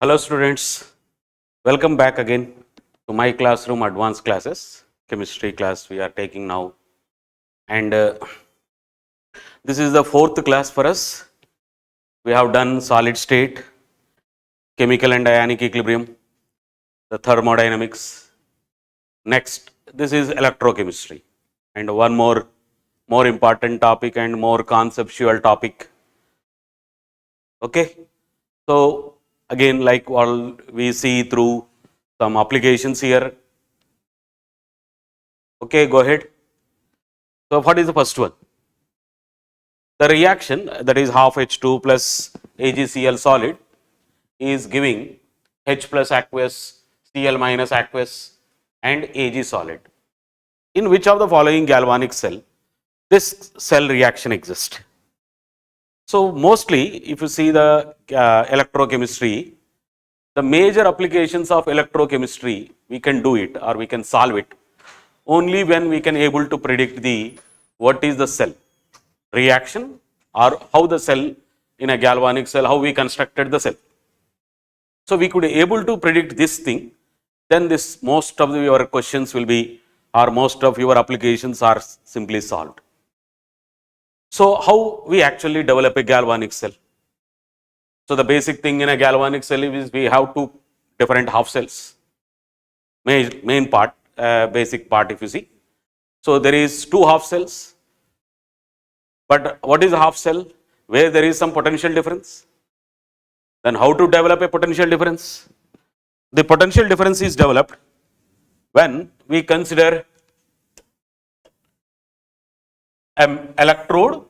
Hello students, welcome back again to my classroom advanced classes, chemistry class we are taking now, and this is the fourth class for us. We have done solid state, chemical and ionic equilibrium, the thermodynamics. Next, this is electrochemistry, and one more important topic and more conceptual topic. Okay, so again, like all we see through some applications here. Okay, go ahead. So what is the first one? The reaction, that is half H2 plus AgCl solid, is giving H plus aqueous, Cl minus aqueous and Ag solid. In which of the following galvanic cell this cell reaction exists? So mostly if you see the electrochemistry, the major applications of electrochemistry, we can do it or we can solve it only when we can able to predict the what is the cell reaction or how the cell in a galvanic cell, how we constructed the cell. So we could able to predict this thing, then this most of your questions will be or most of your applications are simply solved. So how we actually develop a galvanic cell? So the basic thing in a galvanic cell is we have two different half cells. Main part, basic part if you see. So there is two half cells. But what is a half cell? Where there is some potential difference. Then how to develop a potential difference? The potential difference is developed when we consider an electrode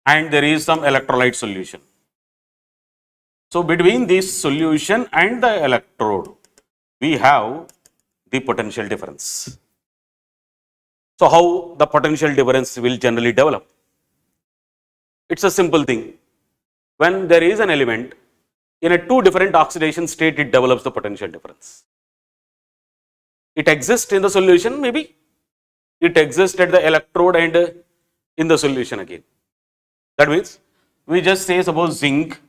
and there is some electrolyte solution. So between this solution and the electrode, we have the potential difference. So how the potential difference will generally develop? It's a simple thing. When there is an element in a two different oxidation state, it develops the potential difference. It exists in the solution, maybe it exists at the electrode and in the solution again. That means we just say suppose zinc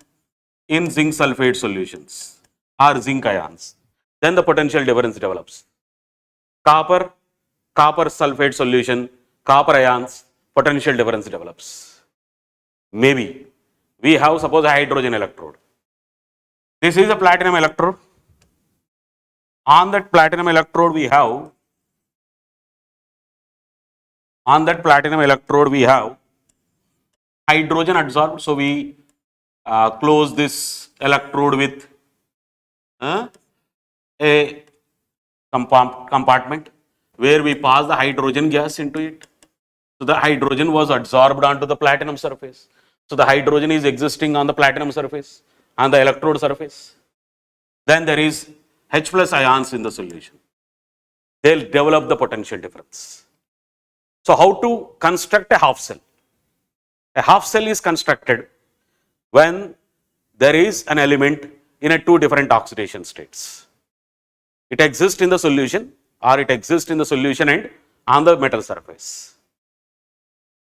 in zinc sulfate solutions or zinc ions, then the potential difference develops. Copper sulfate solution, copper ions, potential difference develops. Maybe we have suppose a hydrogen electrode. This is a platinum electrode. On that platinum electrode we have hydrogen adsorbed. So we close this electrode with a compartment where we pass the hydrogen gas into it. So the hydrogen was adsorbed onto the platinum surface. So the hydrogen is existing on the platinum surface, on the electrode surface. Then there is H plus ions in the solution. They'll develop the potential difference. So how to construct a half cell? A half cell is constructed when there is an element in a two different oxidation states. It exists in the solution or it exists in the solution and on the metal surface.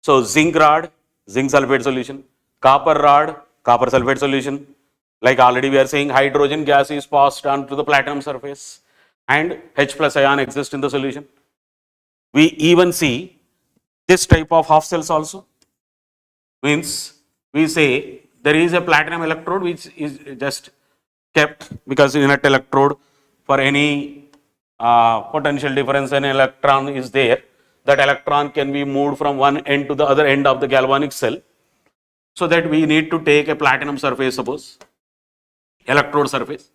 So zinc rod, zinc sulfate solution, copper rod, copper sulfate solution. Like already we are saying, hydrogen gas is passed on to the platinum surface and H plus ion exists in the solution. We even see this type of half cells also. Means we say there is a platinum electrode which is just kept because in that electrode for any potential difference an electron is there. That electron can be moved from one end to the other end of the galvanic cell. So that we need to take a platinum surface, suppose electrode surface,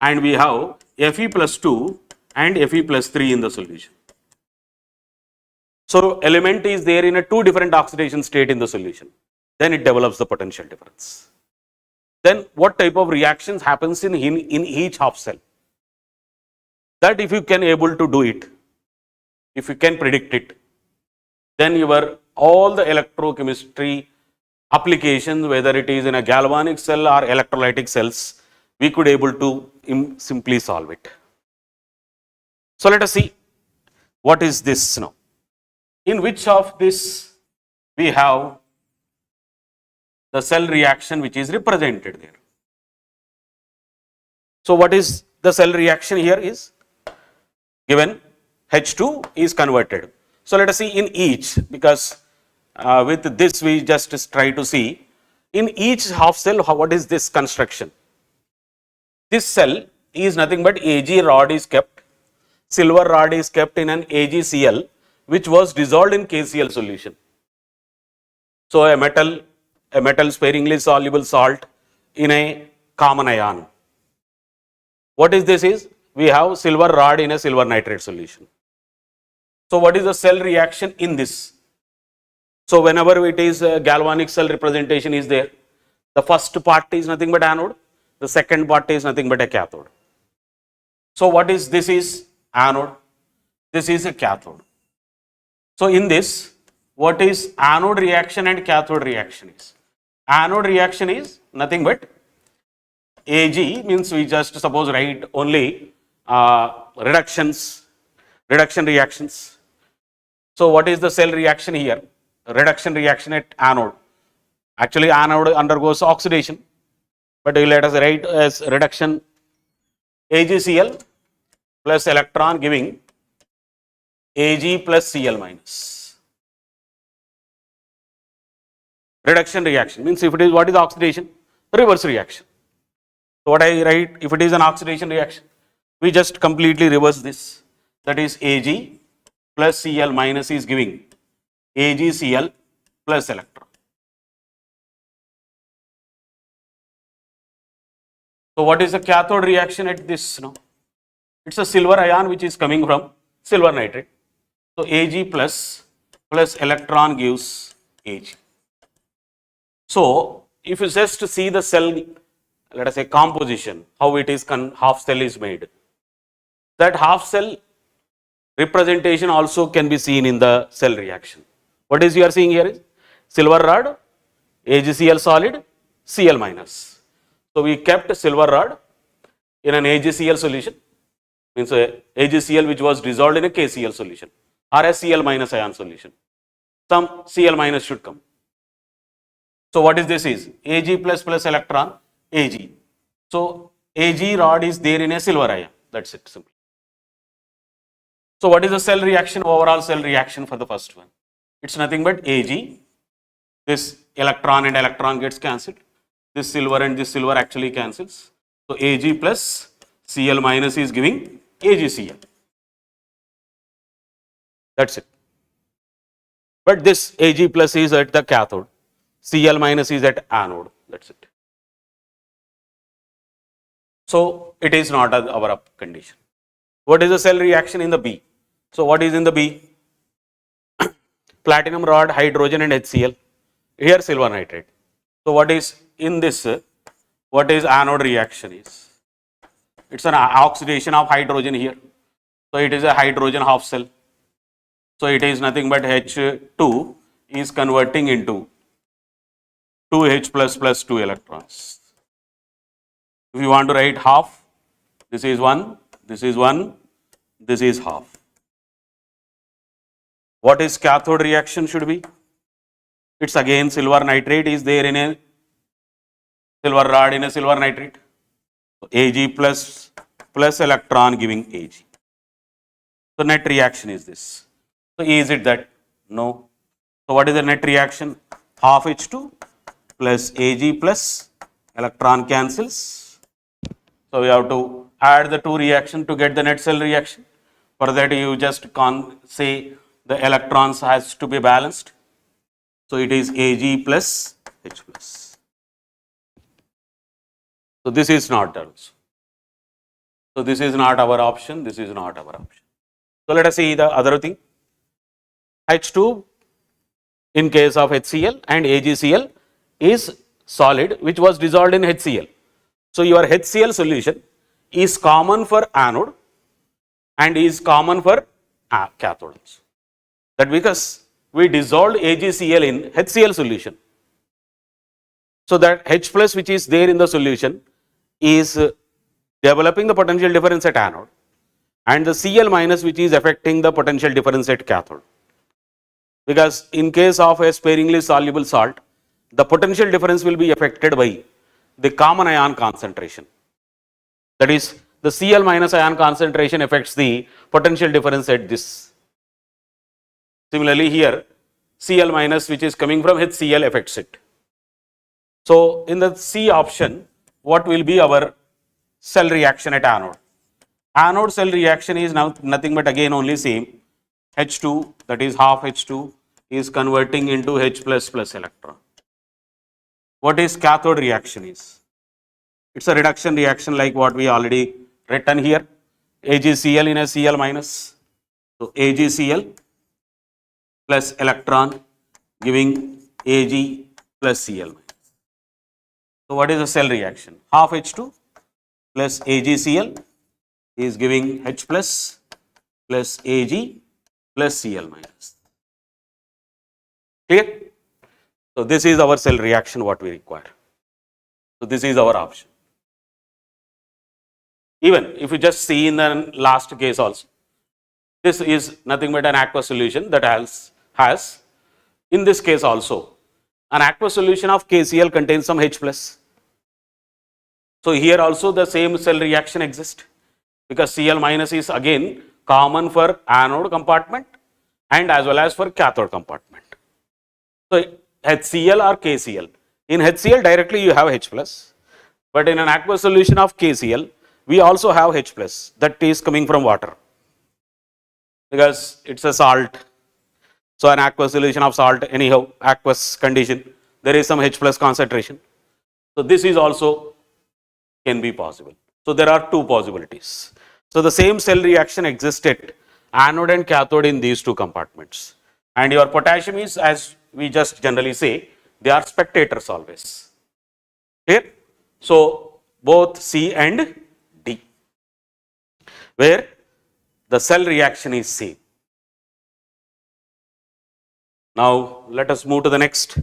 and we have Fe plus 2 and Fe plus 3 in the solution. So element is there in a two different oxidation state in the solution. Then it develops the potential difference. Then what type of reactions happens in each half cell? That if you can able to do it, if you can predict it, then your all the electrochemistry applications, whether it is in a galvanic cell or electrolytic cells, we could able to simply solve it. So let us see what is this now. In which of this we have the cell reaction which is represented there. So what is the cell reaction here is given H2 is converted. So let us see in each, because with this we just try to see in each half cell what is this construction. This cell is nothing but Ag rod is kept, silver rod is kept in an AgCl which was dissolved in KCl solution. So a metal sparingly soluble salt in a common ion. What is this is? We have silver rod in a silver nitrate solution. So what is the cell reaction in this? So whenever it is galvanic cell representation is there, the first part is nothing but anode, the second part is nothing but a cathode. So what is this is anode, this is a cathode. So in this, what is anode reaction and cathode reaction is? Anode reaction is nothing but Ag means we just suppose write only reduction reactions. So what is the cell reaction here? Reduction reaction at anode. Actually anode undergoes oxidation, but let us write as reduction AgCl plus electron giving Ag plus Cl minus. Reduction reaction means if it is what is oxidation? Reverse reaction. So what I write, if it is an oxidation reaction, we just completely reverse this. That is Ag plus Cl minus is giving AgCl plus electron. So what is the cathode reaction at this now? It's a silver ion which is coming from silver nitrate. So Ag plus electron gives Ag. So if you just see the cell, let us say composition, how it is half cell is made. That half cell representation also can be seen in the cell reaction. What is you are seeing here is silver rod, AgCl solid, Cl minus. So we kept silver rod in an AgCl solution, means AgCl which was dissolved in a KCl solution or a Cl minus ion solution. Some Cl minus should come. So what is this is? Ag plus electron, Ag. So Ag rod is there in a silver ion. That's it simply. So what is the cell reaction, overall cell reaction for the first one? It's nothing but Ag. This electron and electron gets cancelled. This silver and this silver actually cancels. So Ag plus Cl minus is giving AgCl. That's it. But this Ag plus is at the cathode. Cl minus is at anode. That's it. So it is not our up condition. What is the cell reaction in the B? So what is in the B? Platinum rod, hydrogen and HCl. Here silver nitrate. So what is in this? What is anode reaction is? It's an oxidation of hydrogen here. So it is a hydrogen half cell. So it is nothing but H2 is converting into 2H plus 2 electrons. If you want to write half, this is 1, this is 1, this is half. What is cathode reaction should be? It's again silver nitrate is there in a silver rod in a silver nitrate. So Ag plus electron giving Ag. So net reaction is this. So is it that? No. So what is the net reaction? Half H2 plus Ag plus electron cancels. So we have to add the two reactions to get the net cell reaction. For that you just say the electrons has to be balanced. So it is Ag plus H plus. So this is not also. So this is not our option, this is not our option. So let us see the other thing. H2 in case of HCl and AgCl is solid which was dissolved in HCl. So your HCl solution is common for anode and is common for cathode also. That because we dissolved AgCl in HCl solution. So that H plus which is there in the solution is developing the potential difference at anode and the Cl minus which is affecting the potential difference at cathode. Because in case of a sparingly soluble salt, the potential difference will be affected by the common ion concentration. That is, the Cl minus ion concentration affects the potential difference at this. Similarly here, Cl minus which is coming from HCl affects it. So in the C option, what will be our cell reaction at anode? Anode cell reaction is now nothing but again only same. H2, that is half H2 is converting into H plus electron. What is cathode reaction is? It's a reduction reaction like what we already written here. AgCl in a Cl minus. So AgCl plus electron giving Ag plus Cl minus. So what is the cell reaction? Half H2 plus AgCl is giving H plus Ag plus Cl minus. Clear? So this is our cell reaction what we require. So this is our option. Even if you just see in the last case also, this is nothing but an aqueous solution that has in this case also an aqueous solution of KCl contains some H plus. So here also the same cell reaction exists because Cl minus is again common for anode compartment and as well as for cathode compartment. So HCl or KCl. In HCl directly you have H plus, but in an aqueous solution of KCl we also have H plus that is coming from water because it's a salt. So an aqueous solution of salt, anyhow aqueous condition, there is some H plus concentration. So this is also can be possible. So there are two possibilities. So the same cell reaction exists at anode and cathode in these two compartments. And your potassium is, as we just generally say, they are spectators always. Clear? So both C and D, where the cell reaction is same. Now let us move to the next.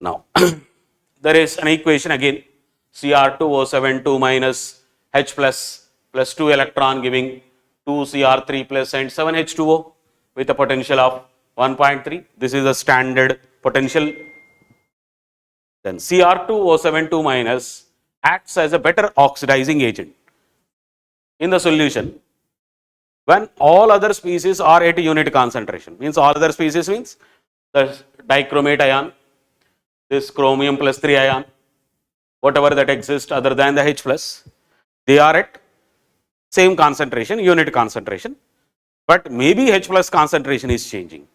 Now there is an equation again, Cr2O72 minus H plus 2 electron giving 2Cr3 plus and 7H2O with a potential of 1.3. This is a standard potential. Then Cr2O72 minus acts as a better oxidizing agent in the solution when all other species are at unit concentration. Means all other species means the dichromate ion, this chromium plus 3 ion, whatever that exists other than the H plus, they are at same concentration, unit concentration, but maybe H plus concentration is changing.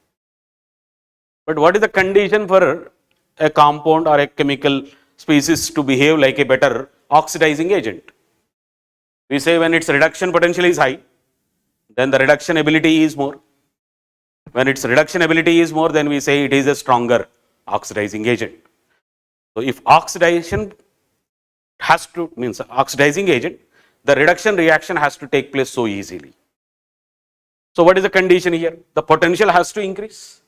But what is the condition for a compound or a chemical species to behave like a better oxidizing agent? We say when its reduction potential is high, then the reduction ability is more. When its reduction ability is more, then we say it is a stronger oxidizing agent. So if oxidation has to means oxidizing agent, the reduction reaction has to take place so easily. So what is the condition here? The potential has to increase.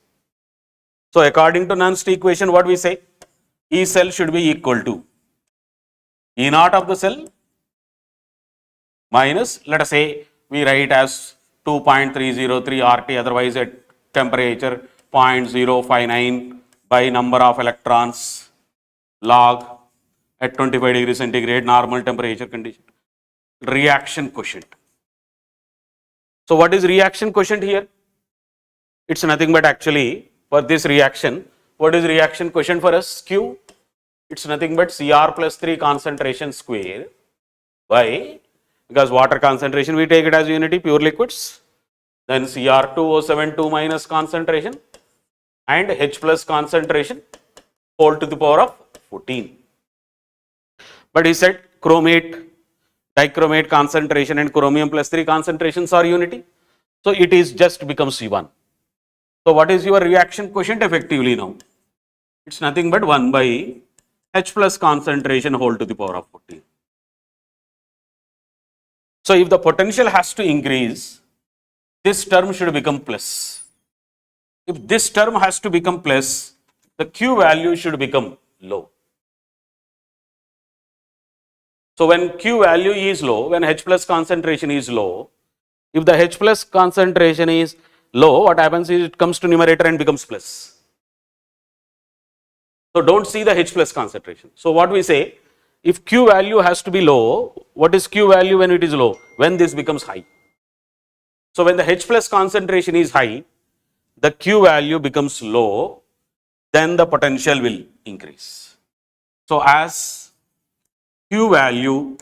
So according to Nernst equation, what we say? E cell should be equal to E naught of the cell minus, let us say we write as 2.303 RT, otherwise at temperature 0.059 by number of electrons log at 25 degrees centigrade normal temperature condition. Reaction quotient. So what is reaction quotient here? It's nothing but actually for this reaction, what is reaction quotient for us? Q. It's nothing but Cr plus 3 concentration square by, because water concentration we take it as unity, pure liquids, then Cr2O72 minus concentration and H plus concentration whole to the power of 14. But he said chromate, dichromate concentration and chromium plus 3 concentrations are unity. So it is just becomes C1. So what is your reaction quotient effectively now? It's nothing but 1 by H plus concentration whole to the power of 14. So if the potential has to increase, this term should become plus. If this term has to become plus, the Q value should become low. So when Q value is low, when H plus concentration is low, if the H plus concentration is low, what happens is it comes to numerator and becomes plus. So don't see the H plus concentration. So what we say, if Q value has to be low, what is Q value when it is low? When this becomes high. So when the H plus concentration is high, the Q value becomes low, then the potential will increase. So as Q value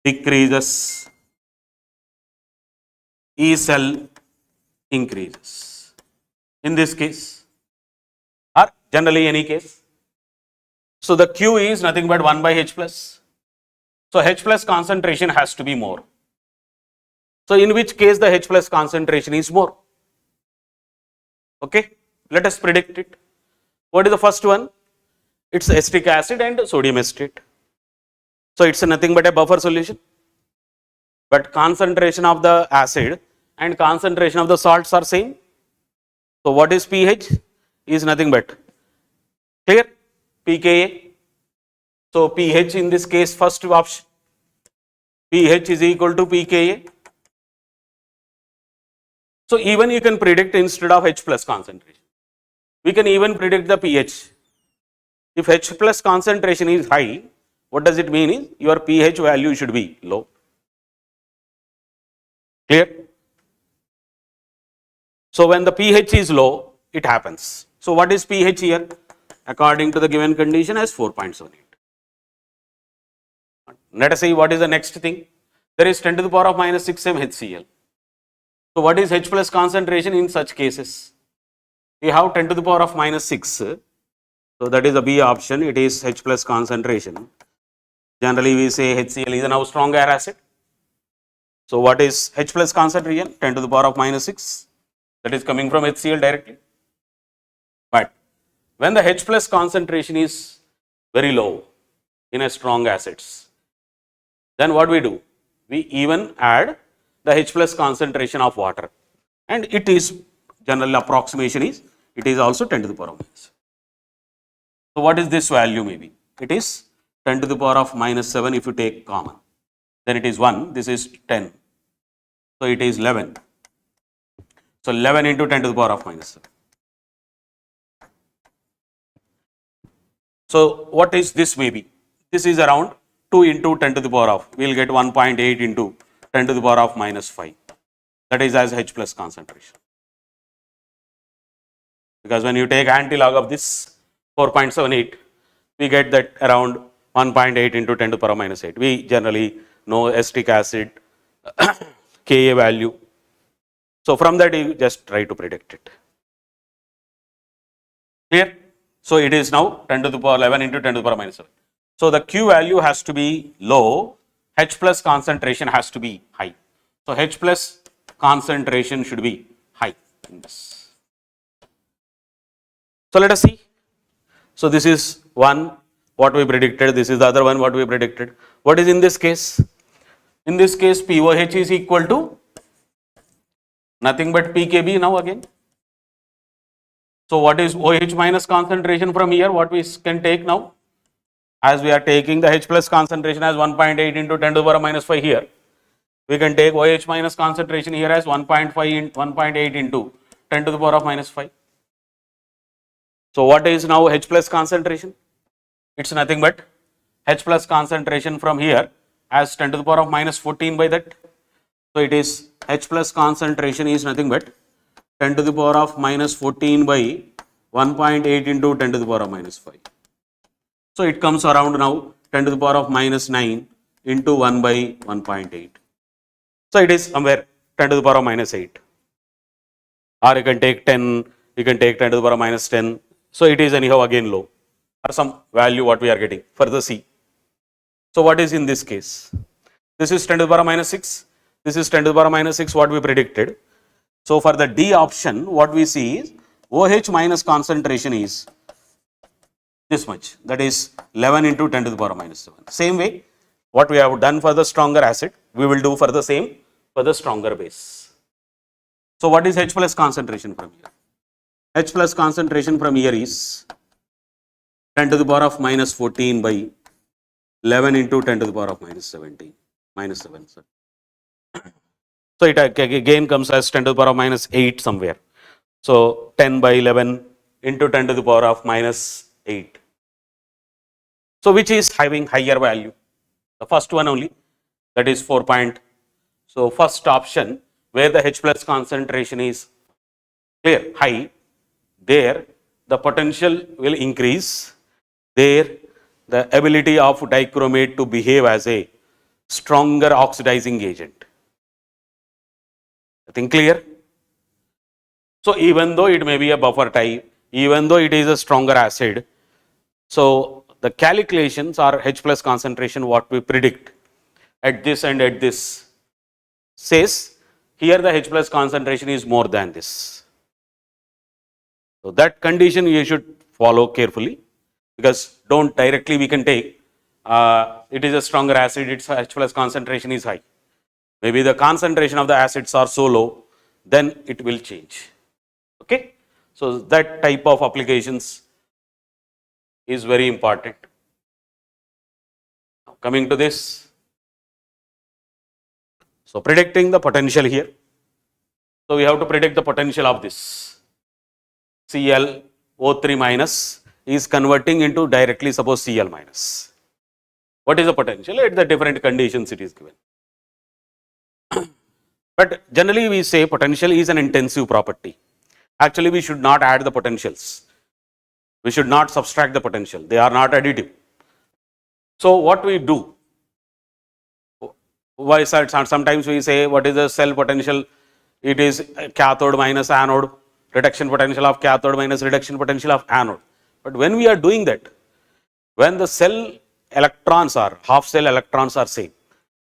decreases, E cell increases. In this case, or generally any case. So the Q is nothing but 1 by H plus. So H plus concentration has to be more. So in which case the H plus concentration is more. Okay, let us predict it. What is the first one? It's acetic acid and sodium acetate. So it's nothing but a buffer solution. But concentration of the acid and concentration of the salts are same. So what is pH? Is nothing but, clear? pKa. So pH in this case, first option, pH is equal to pKa. So even you can predict instead of H plus concentration, we can even predict the pH. If H plus concentration is high, what does it mean is your pH value should be low. Clear? So when the pH is low, it happens. So what is pH here? According to the given condition as 4.78. Let us see what is the next thing. There is 10 to the power of minus 6 mHCl. So what is H plus concentration in such cases? We have 10 to the power of minus 6. So that is the B option. It is H plus concentration. Generally we say HCl is now strong air acid. So what is H plus concentration? 10 to the power of minus 6. That is coming from HCl directly. But when the H plus concentration is very low in a strong acids, then what we do? We even add the H plus concentration of water, and it is general approximation is it is also 10 to the power of minus. So what is this value maybe? It is 10 to the power of minus 7 if you take common. Then it is 1, this is 10. So it is 11. So 11 into 10 to the power of minus 7. So what is this maybe? This is around 2 into 10 to the power of, we will get 1.8 into 10 to the power of minus 5. That is as H plus concentration. Because when you take anti-log of this 4.78, we get that around 1.8 into 10 to the power of minus 8. We generally know acetic acid, Ka value. So from that you just try to predict it. Clear? So it is now 10 to the power 11 into 10 to the power minus 7. So the Q value has to be low, H plus concentration has to be high. So H plus concentration should be high in this. So let us see. So this is one what we predicted, this is the other one what we predicted. What is in this case? In this case POH is equal to nothing but PKB now again. So what is OH minus concentration from here? What we can take now? As we are taking the H plus concentration as 1.8 into 10 to the power minus 5 here, we can take OH minus concentration here as 1.8 into 10 to the power of minus 5. So what is now H plus concentration? It's nothing but H plus concentration from here as 10 to the power of minus 14 by that. So it is H plus concentration is nothing but 10 to the power of minus 14 by 1.8 into 10 to the power of minus 5. So it comes around now 10 to the power of minus 9 into 1 by 1.8. So it is somewhere 10 to the power of minus 8. Or you can take 10, you can take 10 to the power of minus 10. So it is anyhow again low, or some value what we are getting for the C. So what is in this case? This is 10 to the power of minus 6. This is 10 to the power of minus 6 what we predicted. So for the D option what we see is OH minus concentration is this much, that is 11 into 10 to the power of minus 7. Same way what we have done for the stronger acid, we will do for the same for the stronger base. So what is H plus concentration from here? H plus concentration from here is 10 to the power of minus 14 by 11 into 10 to the power of minus 17, minus 7. Sorry. So it again comes as 10 to the power of minus 8 somewhere. So 10 by 11 into 10 to the power of minus 8. So which is having higher value? The first one only, that is 4 point. So first option, where the H plus concentration is clear, high, there the potential will increase, there the ability of dichromate to behave as a stronger oxidizing agent. I think clear? So even though it may be a buffer type, even though it is a stronger acid, so the calculations are H plus concentration what we predict at this and at this says here the H plus concentration is more than this. So that condition you should follow carefully, because don't directly we can take it is a stronger acid, its H plus concentration is high. Maybe the concentration of the acids are so low, then it will change. Okay, so that type of applications is very important. Now coming to this, so predicting the potential here. So we have to predict the potential of this ClO3 minus is converting into directly suppose Cl minus. What is the potential? At the different conditions it is given. But generally we say potential is an intensive property. Actually we should not add the potentials. We should not subtract the potential. They are not additive. So what we do? Why sometimes we say what is the cell potential? It is cathode minus anode, reduction potential of cathode minus reduction potential of anode. But when we are doing that, when the cell electrons are, half cell electrons are same.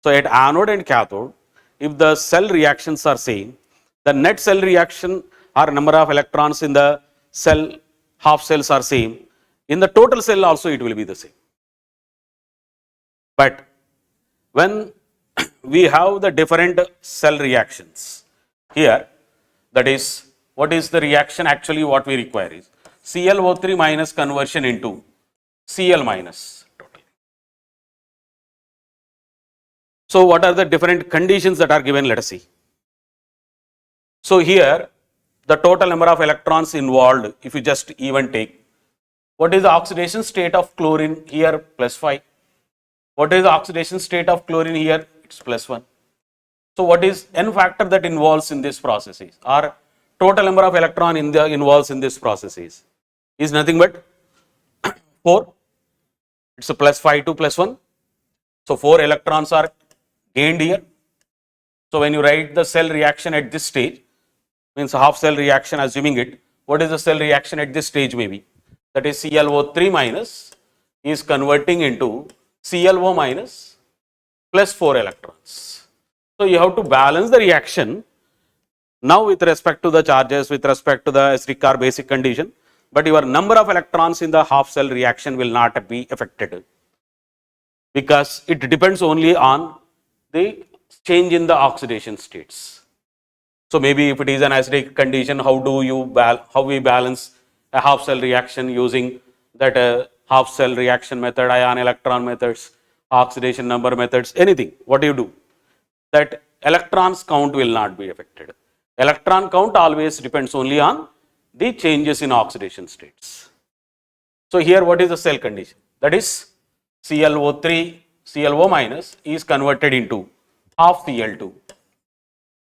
So at anode and cathode, if the cell reactions are same, the net cell reaction or number of electrons in the cell, half cells are same. In the total cell also it will be the same. But when we have the different cell reactions here, that is, what is the reaction actually what we require is ClO3 minus conversion into Cl minus total. So what are the different conditions that are given? Let us see. So here the total number of electrons involved, if you just even take, what is the oxidation state of chlorine here? Plus 5. What is the oxidation state of chlorine here? It's plus 1. So what is n factor that involves in this process is, or total number of electron involves in this process is nothing but 4. It's a plus 5 to plus 1. So 4 electrons are gained here. So when you write the cell reaction at this stage, means half cell reaction assuming it, what is the cell reaction at this stage maybe? That is ClO3 minus is converting into ClO minus plus 4 electrons. So you have to balance the reaction now with respect to the charges, with respect to the acidic or basic condition, but your number of electrons in the half cell reaction will not be affected, because it depends only on the change in the oxidation states. So maybe if it is an acidic condition, how we balance a half cell reaction using that half cell reaction method, ion electron methods, oxidation number methods, anything, what do you do? That electrons count will not be affected. Electron count always depends only on the changes in oxidation states. So here what is the cell condition? That is ClO3, ClO minus is converted into half Cl2.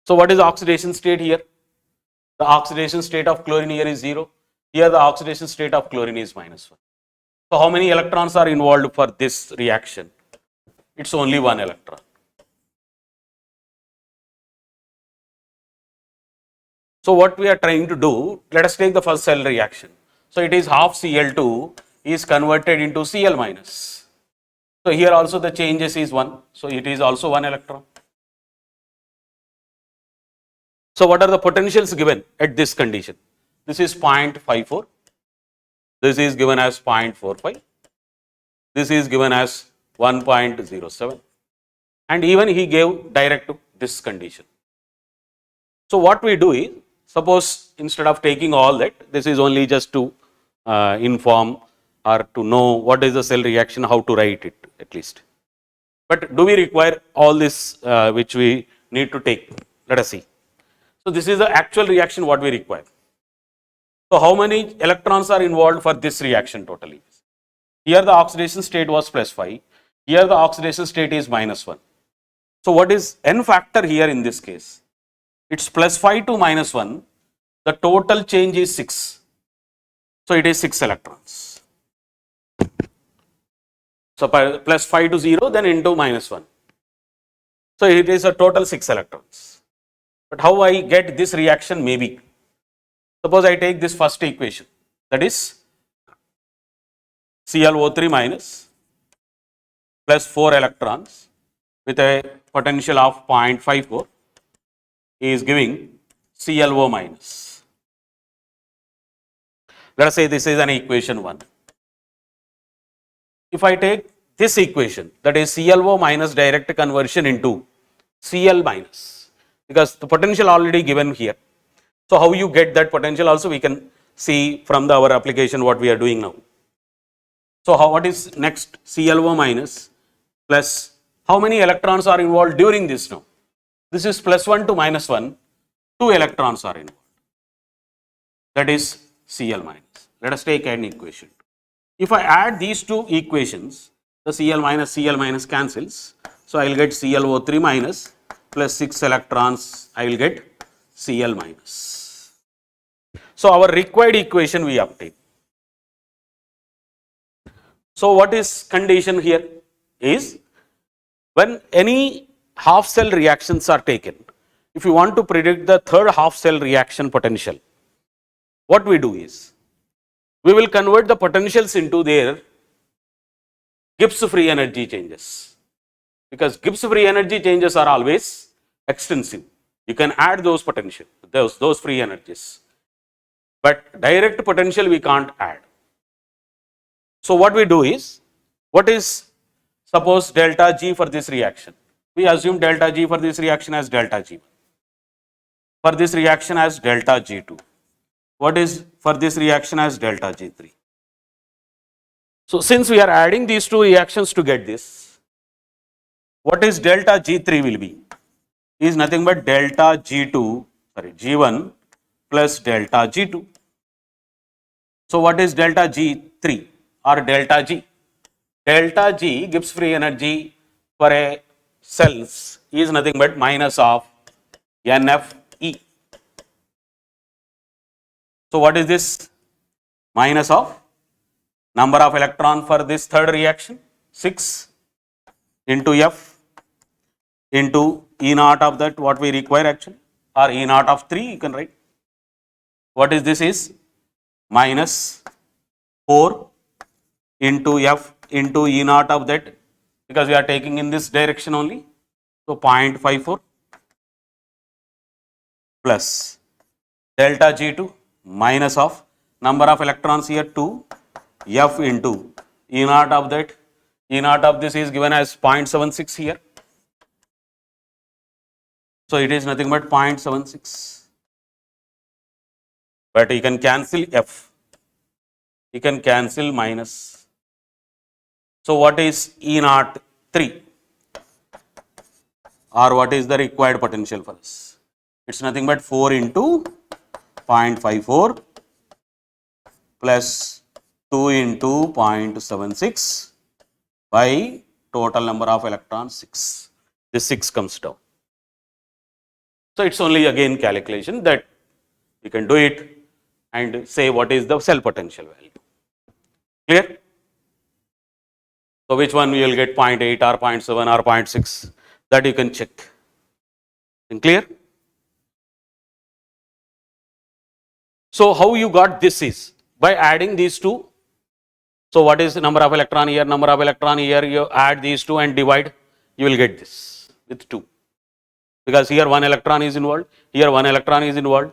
So what is the oxidation state here? The oxidation state of chlorine here is 0. Here the oxidation state of chlorine is minus 1. So how many electrons are involved for this reaction? It's only 1 electron. So what we are trying to do, let us take the first cell reaction. So it is half Cl2 is converted into Cl minus. So here also the changes is 1. So it is also 1 electron. So what are the potentials given at this condition? This is 0.54. This is given as 0.45. This is given as 1.07. And even he gave direct to this condition. So what we do is, suppose instead of taking all that, this is only just to inform or to know what is the cell reaction, how to write it at least. But do we require all this which we need to take? Let us see. So this is the actual reaction what we require. So how many electrons are involved for this reaction totally? Here the oxidation state was +5. Here the oxidation state is -1. So what is n factor here in this case? It's +5 to -1. The total change is 6. So it is 6 electrons. So +5 to 0, then into -1. So it is a total 6 electrons. But how I get this reaction? Maybe. Suppose I take this first equation, that is ClO3 minus plus 4 electrons with a potential of 0.54 is giving ClO minus. Let us say this is an equation 1. If I take this equation, that is ClO minus direct conversion into Cl minus, because the potential already given here. So how you get that potential also we can see from our application what we are doing now. So what is next? ClO minus plus how many electrons are involved during this now? This is +1 to -1, 2 electrons are involved. That is Cl minus. Let us take an equation. If I add these two equations, the Cl minus cancels. So I will get ClO3 minus plus 6 electrons, I will get Cl minus. So our required equation we obtain. So what is condition here is, when any half cell reactions are taken, if you want to predict the third half cell reaction potential, what we do is, we will convert the potentials into their Gibbs free energy changes, because Gibbs free energy changes are always extensive. You can add those potential, those free energies, but direct potential we can't add. So what we do is, what is suppose delta G for this reaction? We assume delta G for this reaction as delta G1, for this reaction as delta G2. What is for this reaction as delta G3? So since we are adding these two reactions to get this, what is delta G3 will be? Is nothing but delta G1 plus delta G2. So what is delta G3 or delta G? Delta G, Gibbs free energy for a cells, is nothing but minus of NFE. So what is this? Minus of number of electron for this third reaction, 6 into F into E naught of that what we require actually, or E naught of 3 you can write. What is this is? Minus 4 into F into E naught of that, because we are taking in this direction only. So 0.54 plus delta G2 minus of number of electrons here 2, F into E naught of that. E naught of this is given as 0.76 here. So it is nothing but 0.76. But you can cancel F. You can cancel minus. So what is E naught 3? Or what is the required potential for us? It's nothing but 4 into 0.54 plus 2 into 0.76 by total number of electrons 6. This 6 comes down. So it's only again calculation that you can do it and say what is the cell potential value. Clear? So which one you will get 0.8 or 0.7 or 0.6, that you can check. Clear? So how you got this is by adding these two. So what is the number of electron here, number of electron here, you add these two and divide, you will get this with 2. Because here 1 electron is involved, here 1 electron is involved.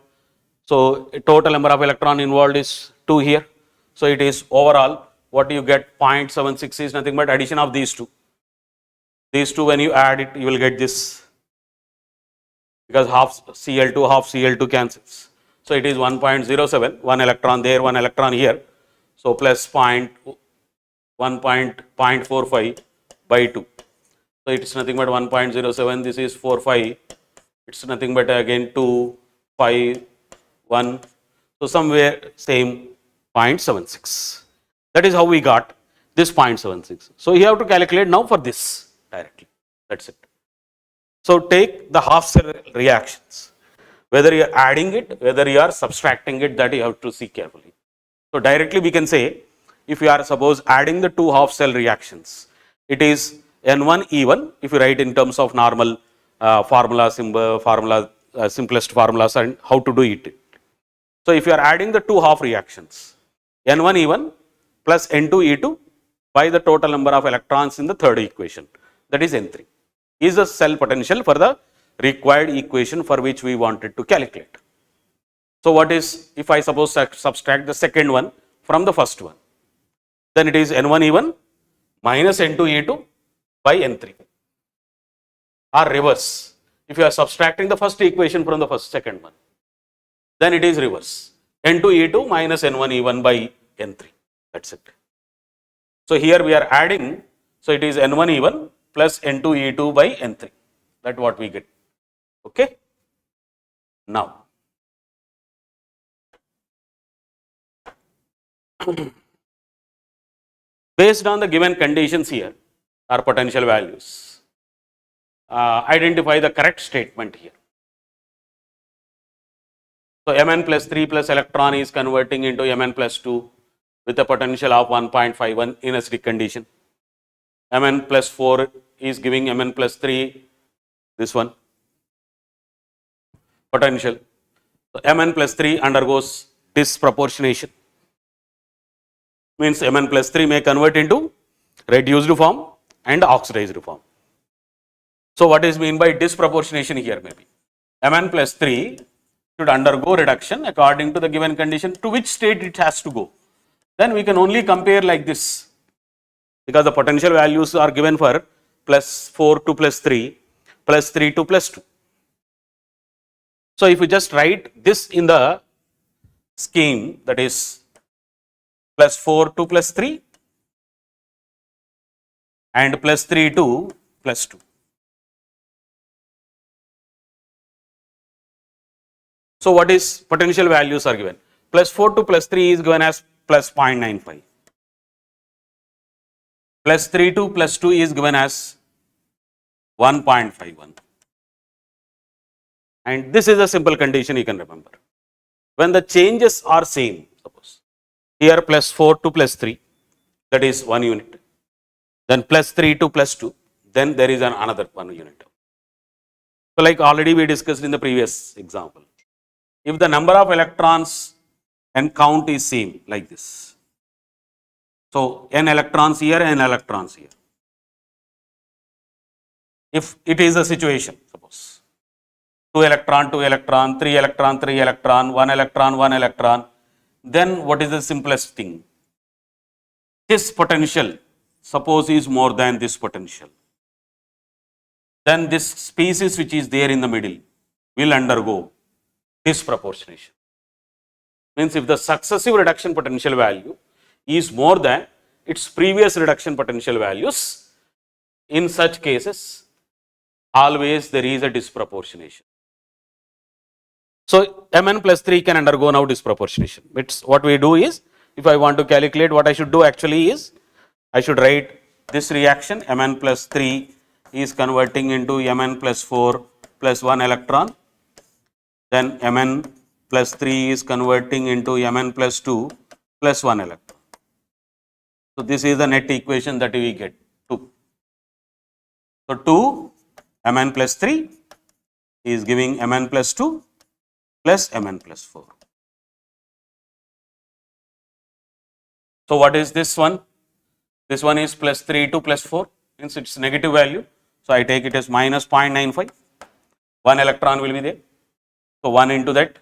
So total number of electron involved is 2 here. So it is overall what you get 0.76 is nothing but addition of these two. These two when you add it, you will get this, because half Cl2 cancels. So it is 1.07, 1 electron there, 1 electron here. So plus 1.45 by 2. So it is nothing but 1.07, this is 45, it's nothing but again 2, 5, 1. So somewhere same 0.76. That is how we got this 0.76. So you have to calculate now for this directly. That's it. So take the half cell reactions. Whether you are adding it, whether you are subtracting it, that you have to see carefully. So directly we can say, if you are suppose adding the two half cell reactions, it is N1E1, if you write in terms of normal simplest formulas and how to do it. So if you are adding the two half reactions, N1E1 plus N2E2 by the total number of electrons in the third equation, that is N3, is the cell potential for the required equation for which we wanted to calculate. So what is, if I suppose subtract the second one from the first one, then it is N1E1 minus N2E2 by N3, or reverse. If you are subtracting the first equation from the second one, then it is reverse, N2E2 minus N1E1 by N3, that's it. So here we are adding, so it is N1E1 plus N2E2 by N3, that's what we get. Okay. Now, based on the given conditions here, or potential values, identify the correct statement here. So Mn plus 3 plus electron is converting into Mn plus 2 with a potential of 1.51 in acidic condition. Mn plus 4 is giving Mn plus 3, this one, potential. So Mn plus 3 undergoes disproportionation. Means Mn plus 3 may convert into reduced form and oxidized form. So what is mean by disproportionation here maybe? Mn plus 3 should undergo reduction according to the given condition, to which state it has to go. Then we can only compare like this, because the potential values are given for plus 4 to plus 3, plus 3 to plus 2. So if we just write this in the scheme, that is plus 4 to plus 3 and plus 3 to plus 2. So what is potential values are given? Plus 4 to plus 3 is given as plus 0.95. Plus 3 to plus 2 is given as 1.51. And this is a simple condition you can remember. When the changes are same, suppose here plus 4 to plus 3, that is 1 unit. Then plus 3 to plus 2, then there is another 1 unit. So like already we discussed in the previous example. If the number of electrons and count is same like this. So n electrons here, n electrons here. If it is a situation, suppose 2 electron, 2 electron, 3 electron, 3 electron, 1 electron, 1 electron, then what is the simplest thing? This potential, suppose, is more than this potential. Then this species which is there in the middle will undergo disproportionation. Means if the successive reduction potential value is more than its previous reduction potential values, in such cases, always there is a disproportionation. So Mn plus 3 can undergo now disproportionation. It's what we do is, if I want to calculate, what I should do actually is, I should write this reaction, Mn plus 3 is converting into Mn plus 4 plus 1 electron. Then Mn plus 3 is converting into Mn plus 2 plus 1 electron. So this is the net equation that we get, 2. So 2 Mn plus 3 is giving Mn plus 2 plus Mn plus 4. So what is this one? This one is plus 3 to plus 4, means it's negative value. So I take it as minus 0.95. 1 electron will be there. So 1 into that.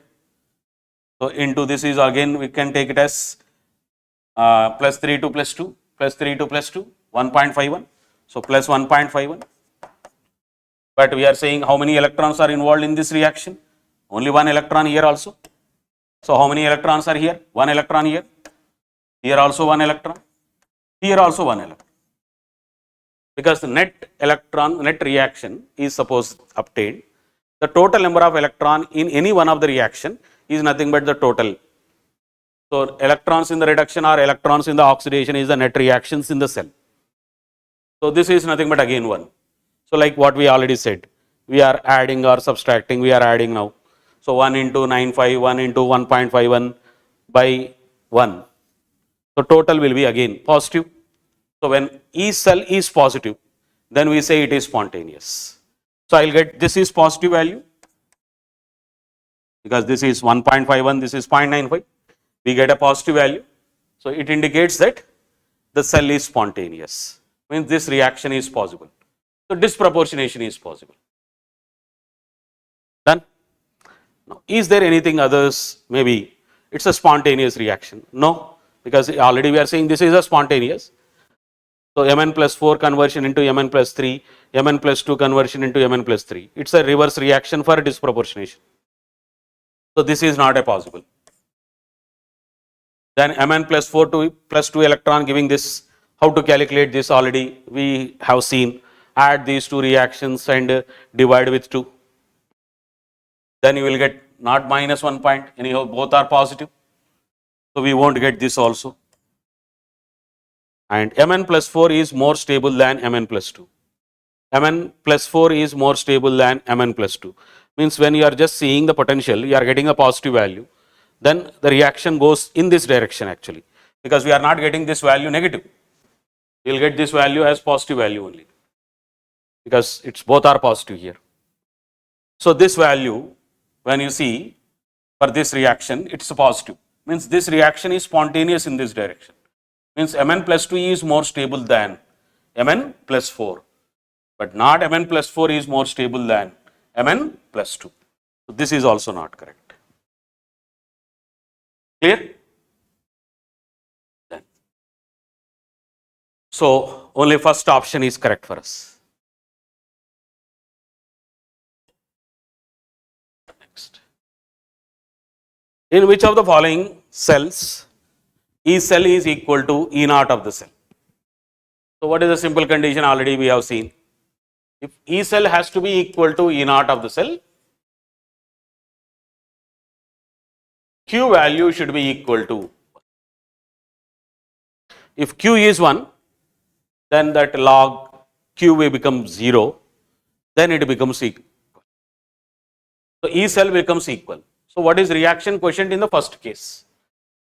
So into this is again we can take it as plus 3 to plus 2, plus 3 to plus 2, 1.51. So plus 1.51. But we are saying how many electrons are involved in this reaction? Only 1 electron here also. So how many electrons are here? 1 electron here. Here also 1 electron. Here also 1 electron. Because the net reaction is supposed obtained. The total number of electron in any one of the reaction is nothing but the total So electrons in the reduction or electrons in the oxidation is the net reactions in the cell. So this is nothing but again 1. So like what we already said, we are adding or subtracting, we are adding now. So 1 into 9.5, 1 into 1.51 by 1. So total will be again positive. So when each cell is positive, then we say it is spontaneous. So I will get this is positive value because this is 1.51, this is 0.95. We get a positive value. So it indicates that the cell is spontaneous, means this reaction is possible. So disproportionation is possible. Done? Now, is there anything others? Maybe it's a spontaneous reaction. No, because already we are saying this is a spontaneous. So Mn plus 4 conversion into Mn plus 3, Mn plus 2 conversion into Mn plus 3. It's a reverse reaction for disproportionation. So this is not a possible. Then Mn plus 4 to plus 2 electron giving this. How to calculate this already we have seen. Add these two reactions and divide with 2. Then you will get not minus 1 point, anyhow both are positive. So we won't get this also. And Mn plus 4 is more stable than Mn plus 2. Mn plus 4 is more stable than Mn plus 2. Means when you are just seeing the potential, you are getting a positive value. Then the reaction goes in this direction actually. Because we are not getting this value negative. We will get this value as positive value only. Because it's both are positive here. So this value, when you see for this reaction, it's a positive. Means this reaction is spontaneous in this direction. Means Mn plus 2 is more stable than Mn plus 4. But not Mn plus 4 is more stable than Mn plus 2. So this is also not correct. Clear? Then. So only first option is correct for us. Next. In which of the following cells E cell is equal to E naught of the cell? So what is the simple condition already we have seen? If E cell has to be equal to E naught of the cell, Q value should be equal to. If Q is 1, then that log Q will become 0, then it becomes equal. So E cell becomes equal. So what is reaction quotient in the first case?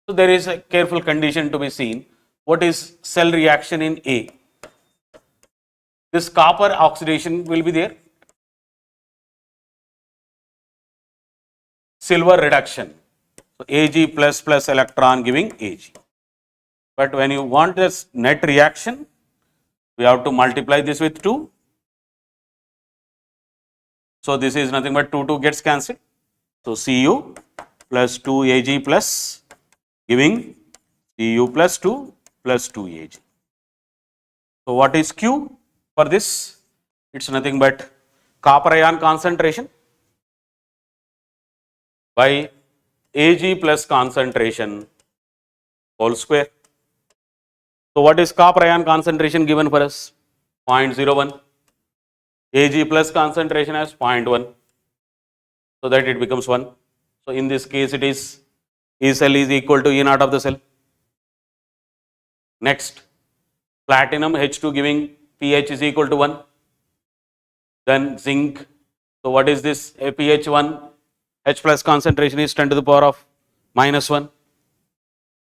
So there is a careful condition to be seen. What is cell reaction in A? This copper oxidation will be there. Silver reduction. So Ag plus plus electron giving Ag. But when you want this net reaction, we have to multiply this with 2. So this is nothing but 2 gets cancelled. So Cu plus 2 Ag plus giving Cu plus 2 plus 2 Ag. So what is Q for this? It's nothing but copper ion concentration by Ag plus concentration whole square. So what is copper ion concentration given for us? 0.01. Ag plus concentration as 0.1. So that it becomes 1. So in this case it is E cell is equal to E naught of the cell. Next, platinum H2 giving pH is equal to 1. Then zinc. So what is this? A pH 1. H plus concentration is 10 to the power of minus 1.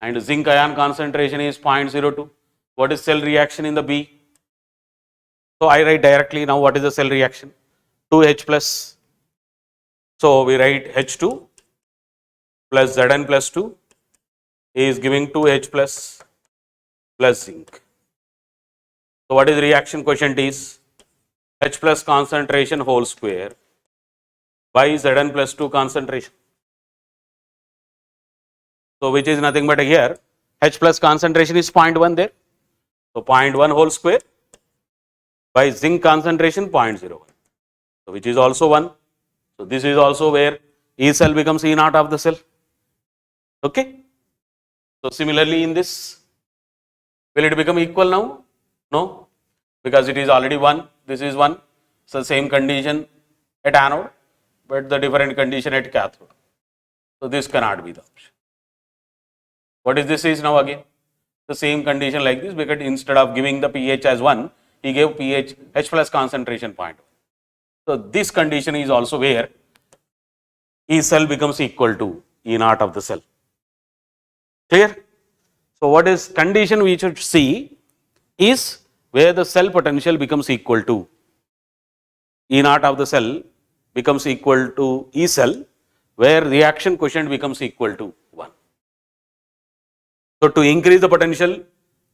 And zinc ion concentration is 0.02. What is cell reaction in the B? So I write directly now what is the cell reaction? 2H plus. So we write H2 plus Zn plus 2 is giving 2H plus zinc. So what is reaction quotient is? H plus concentration whole square by Zn plus 2 concentration. So which is nothing but here H plus concentration is 0.1 there. So 0.1 whole square by zinc concentration 0.01. So which is also 1. So this is also where E cell becomes E naught of the cell. Okay. So similarly in this, will it become equal now? No, because it is already 1. This is 1. So same condition at anode, but the different condition at cathode. So this cannot be the option. What is this is now again? The same condition like this, because instead of giving the pH as 1, he gave pH H plus concentration point. So this condition is also where E cell becomes equal to E naught of the cell. Clear? So what is condition we should see is where the cell potential becomes equal to E naught of the cell becomes equal to E cell, where reaction quotient becomes equal to 1. So to increase the potential,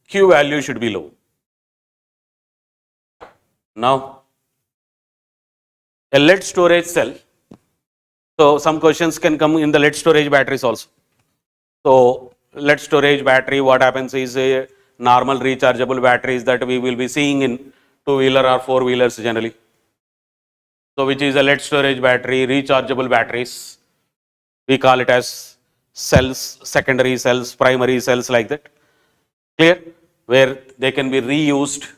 Q value should be low. Now, a lead storage cell. So some questions can come in the lead storage batteries also. So lead storage battery, what happens is a normal rechargeable batteries that we will be seeing in 2-wheeler or 4-wheelers generally. So which is a lead storage battery, rechargeable batteries. We call it as cells, secondary cells, primary cells, like that. Clear? Where they can be reused.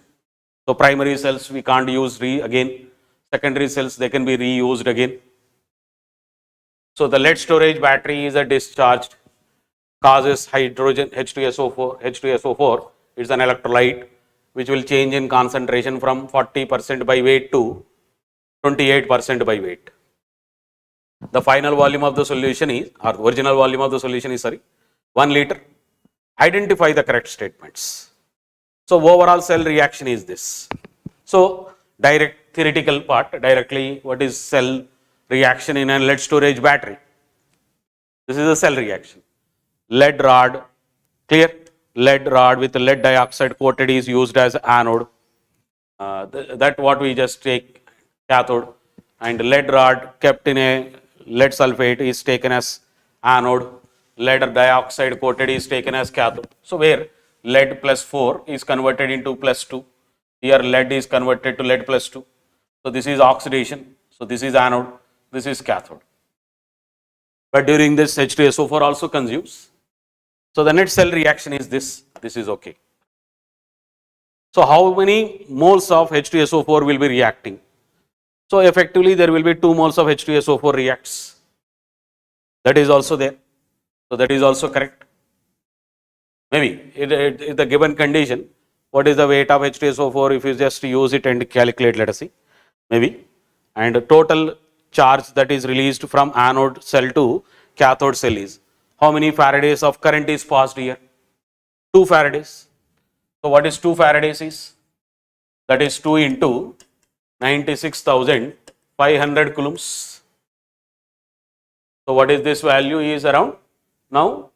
So primary cells we can't use again. Secondary cells they can be reused again. So the lead storage battery is a discharged, causes hydrogen H2SO4. H2SO4 is an electrolyte which will change in concentration from 40% by weight to 28% by weight. The final volume of the solution is, or the original volume of the solution is, 1 liter. Identify the correct statements. So overall cell reaction is this. So direct theoretical part, directly what is cell reaction in a lead storage battery? This is a cell reaction. Lead rod, clear? Lead rod with lead dioxide coated is used as anode. That what we just take cathode, and lead rod kept in a lead sulfate is taken as anode. Lead dioxide coated is taken as cathode. So where lead plus 4 is converted into plus 2. Here lead is converted to lead plus 2. So this is oxidation. So this is anode. This is cathode. But during this H2SO4 also consumes. So the net cell reaction is this. This is okay. So how many moles of H2SO4 will be reacting? So effectively there will be 2 moles of H2SO4 reacts. That is also there. So that is also correct. Maybe in the given condition, what is the weight of H2SO4 if you just use it and calculate, let us see. Maybe. And the total charge that is released from anode cell to cathode cell is, how many Faradays of current is passed here? 2 Faradays. So what is 2 Faradays is? That is 2 into 96,500 coulombs. So what is this value is around? Now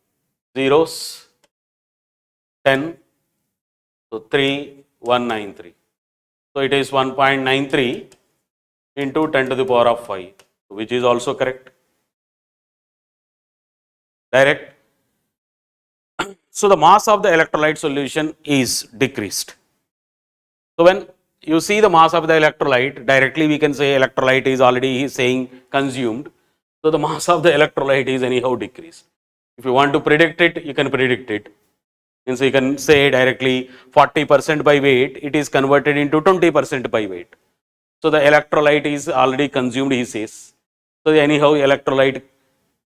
zeros, 10, so 3, 193. So it is 1.93 into 10 to the power of 5, which is also correct. Direct. So the mass of the electrolyte solution is decreased. So when you see the mass of the electrolyte, directly we can say electrolyte is already saying consumed. So the mass of the electrolyte is anyhow decreased. If you want to predict it, you can predict it. Means you can say directly 40% by weight, it is converted into 20% by weight. So the electrolyte is already consumed, he says. So anyhow electrolyte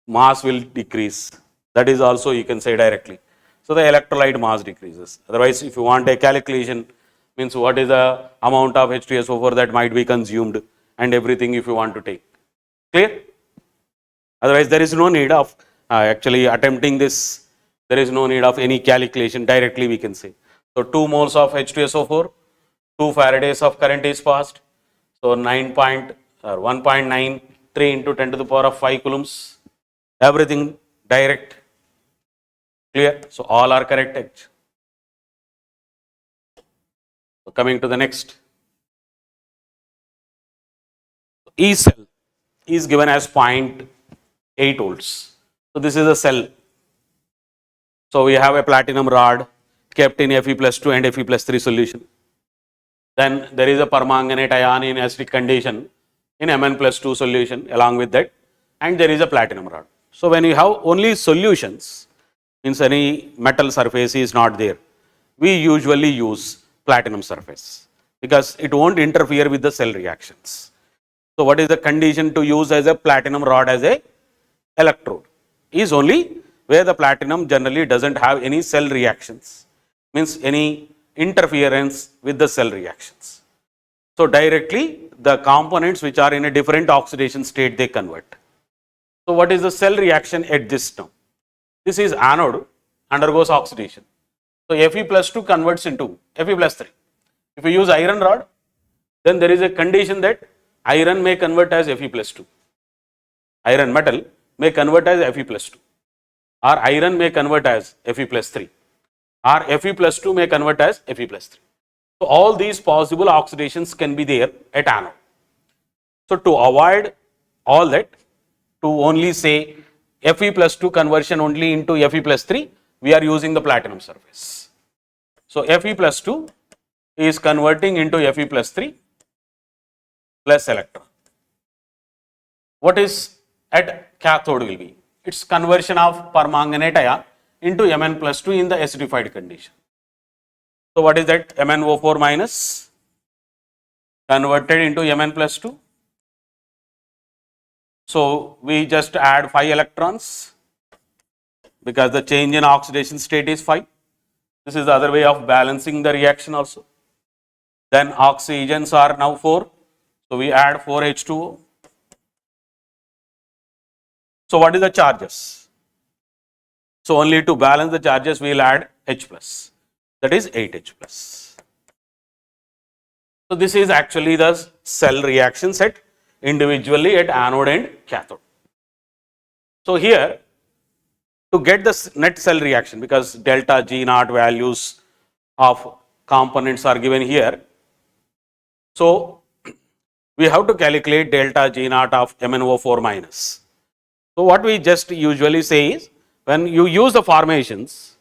mass will decrease. That is also you can say directly. So the electrolyte mass decreases. Otherwise, if you want a calculation, means what is the amount of H2SO4 that might be consumed and everything if you want to take. Clear? Otherwise, there is no need of actually attempting this. There is no need of any calculation. Directly we can say. So 2 moles of H2SO4, 2 Faradays of current is passed. So 1.93 into 10 to the power of 5 coulombs. Everything direct. Clear? So all are correct. So coming to the next. E cell is given as 0.8 volts. So this is a cell. So we have a platinum rod kept in Fe+2 and Fe+3 solution. Then there is a permanganate ion in acidic condition in Mn+2 solution along with that, and there is a platinum rod. So when you have only solutions, means any metal surface is not there, we usually use platinum surface because it won't interfere with the cell reactions. So what is the condition to use as a platinum rod as a electrode? Is only where the platinum generally doesn't have any cell reactions, means any interference with the cell reactions. So directly the components which are in a different oxidation state, they convert. So what is the cell reaction at this term? This is anode, undergoes oxidation. So Fe plus 2 converts into Fe plus 3. If you use iron rod, then there is a condition that iron may convert as Fe plus 2. Iron metal may convert as Fe plus 2. Or iron may convert as Fe plus 3. Or Fe plus 2 may convert as Fe plus 3. So all these possible oxidations can be there at anode. So to avoid all that, to only say Fe plus 2 conversion only into Fe plus 3, we are using the platinum surface. So Fe plus 2 is converting into Fe plus 3 plus electron. What is at cathode will be? It's conversion of permanganate ion into Mn plus 2 in the acidified condition. So what is that? MnO4 minus converted into Mn plus 2. So we just add 5 electrons because the change in oxidation state is 5. This is the other way of balancing the reaction also. Then oxygens are now 4. So we add 4 H2O. So what is the charges? So only to balance the charges we will add H plus, that is 8H plus. So this is actually the cell reaction set individually at anode and cathode. So here to get the net cell reaction, because delta G naught values of components are given here. So we have to calculate delta G naught of MnO4 minus. So what we just usually say is, when you use the formations,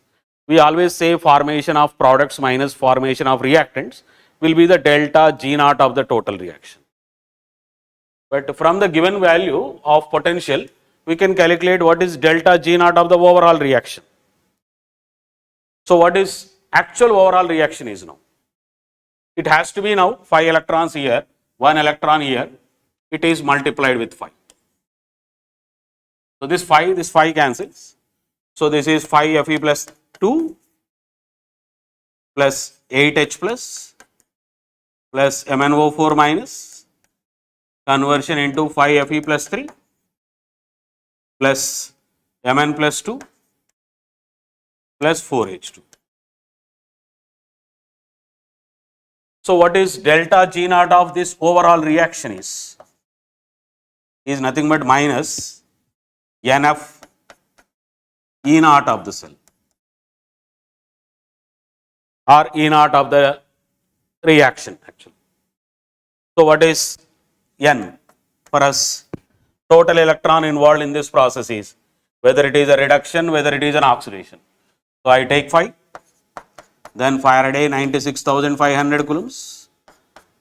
we always say formation of products minus formation of reactants will be the delta G naught of the total reaction. But from the given value of potential, we can calculate what is delta G naught of the overall reaction. So what is actual overall reaction is now? It has to be now 5 electrons here, 1 electron here, it is multiplied with 5. So this 5 cancels. So this is 5 Fe plus 2 plus 8H plus MnO4 minus conversion into 5 Fe plus 3 plus Mn plus 2 plus 4H2. So what is delta G naught of this overall reaction is nothing but minus NF E naught of the cell or E naught of the reaction actually. So what is N for us? Total electron involved in this process is, whether it is a reduction, whether it is an oxidation. So I take 5, then Faraday 96,500 coulombs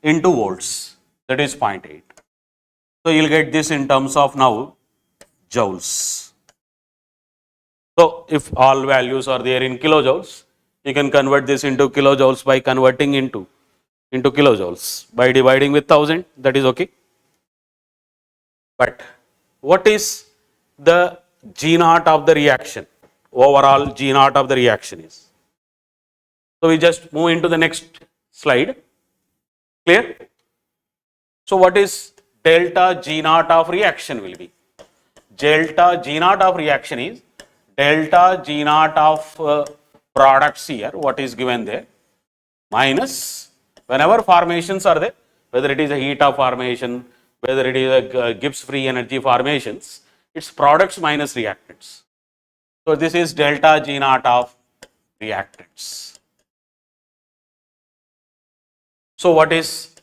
into volts, that is 0.8. So you will get this in terms of now joules. So if all values are there in kilojoules, you can convert this into kilojoules by converting into kilojoules by dividing with 1000, that is okay. But what is the G naught of the reaction? Overall G naught of the reaction is. So we just move into the next slide. Clear? So what is delta G naught of reaction will be? Delta G naught of reaction is delta G naught of products here, what is given there, minus whenever formations are there, whether it is a heat of formation, whether it is a Gibbs free energy formations, it's products minus reactants. So this is delta G naught of reactants. So what is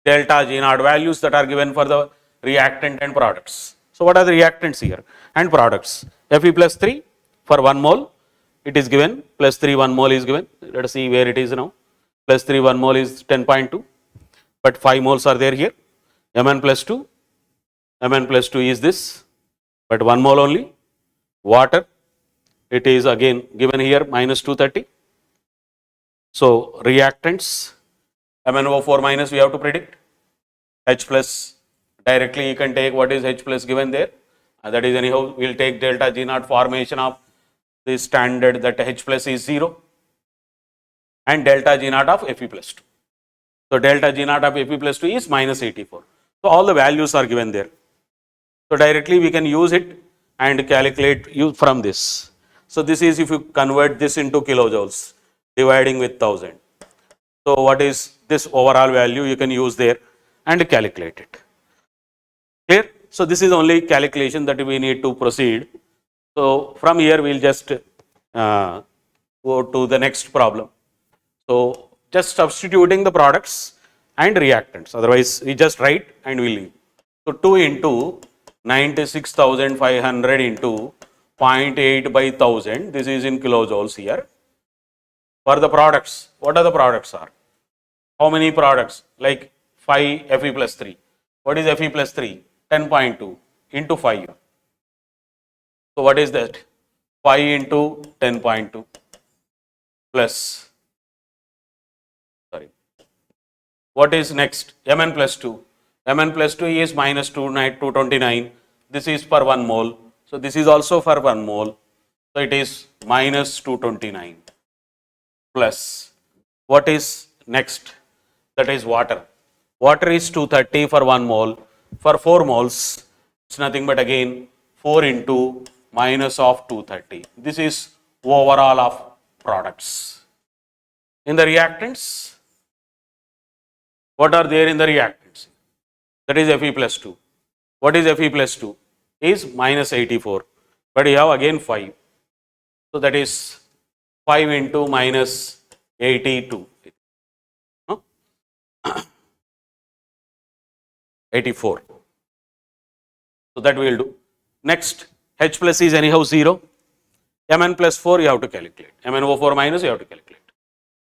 delta G naught values that are given for the reactant and products? So what are the reactants here and products? Fe plus 3 for 1 mole it is given, plus 3 1 mole is given. Let us see where it is now. Plus 3 1 mole is 10.2, but 5 moles are there here. Mn plus 2 is this, but 1 mole only. Water, it is again given here minus 230. So reactants, MnO4 minus we have to predict. H plus, directly you can take what is H plus given there. That is anyhow, we will take delta G naught formation of the standard that H plus is 0 and delta G naught of Fe plus 2. So delta G naught of Fe plus 2 is minus 84. So all the values are given there. So directly we can use it and calculate you from this. So this is if you convert this into kilojoules dividing with 1000. So what is this overall value you can use there and calculate it. Clear? So this is only calculation that we need to proceed. So from here we'll just go to the next problem. So just substituting the products and reactants, otherwise we just write and we leave. So 2 into 96,500 into 0.8 by 1000, this is in kilojoules here. For the products, what are the products are? How many products? Like 5 Fe plus 3. What is Fe plus 3? 10.2 into 5. So what is that? 5 into 10.2 plus, sorry, what is next? Mn plus 2. Mn plus 2 is minus 229. This is per 1 mole. So this is also for 1 mole. So it is minus 229 plus, what is next? That is water. Water is 230 for 1 mole. For 4 moles, it's nothing but again 4 into minus of 230. This is overall of products. In the reactants, what are there in the reactants? That is Fe plus 2. What is Fe plus 2? Is minus 84. But you have again 5. So that is 5 into minus 82. 84. So that we will do. Next, H plus is anyhow 0. Mn plus 4 you have to calculate. MnO4 minus you have to calculate.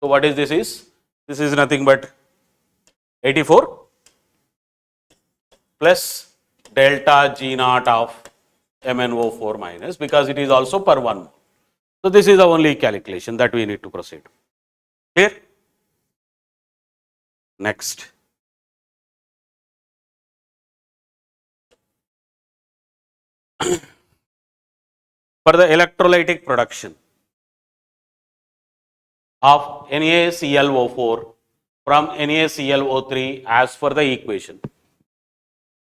So what is this is? This is nothing but 84 plus delta G naught of MnO4 minus, because it is also per 1. So this is the only calculation that we need to proceed. Clear? Next. For the electrolytic production of NaClO4 from NaClO3 as per the equation,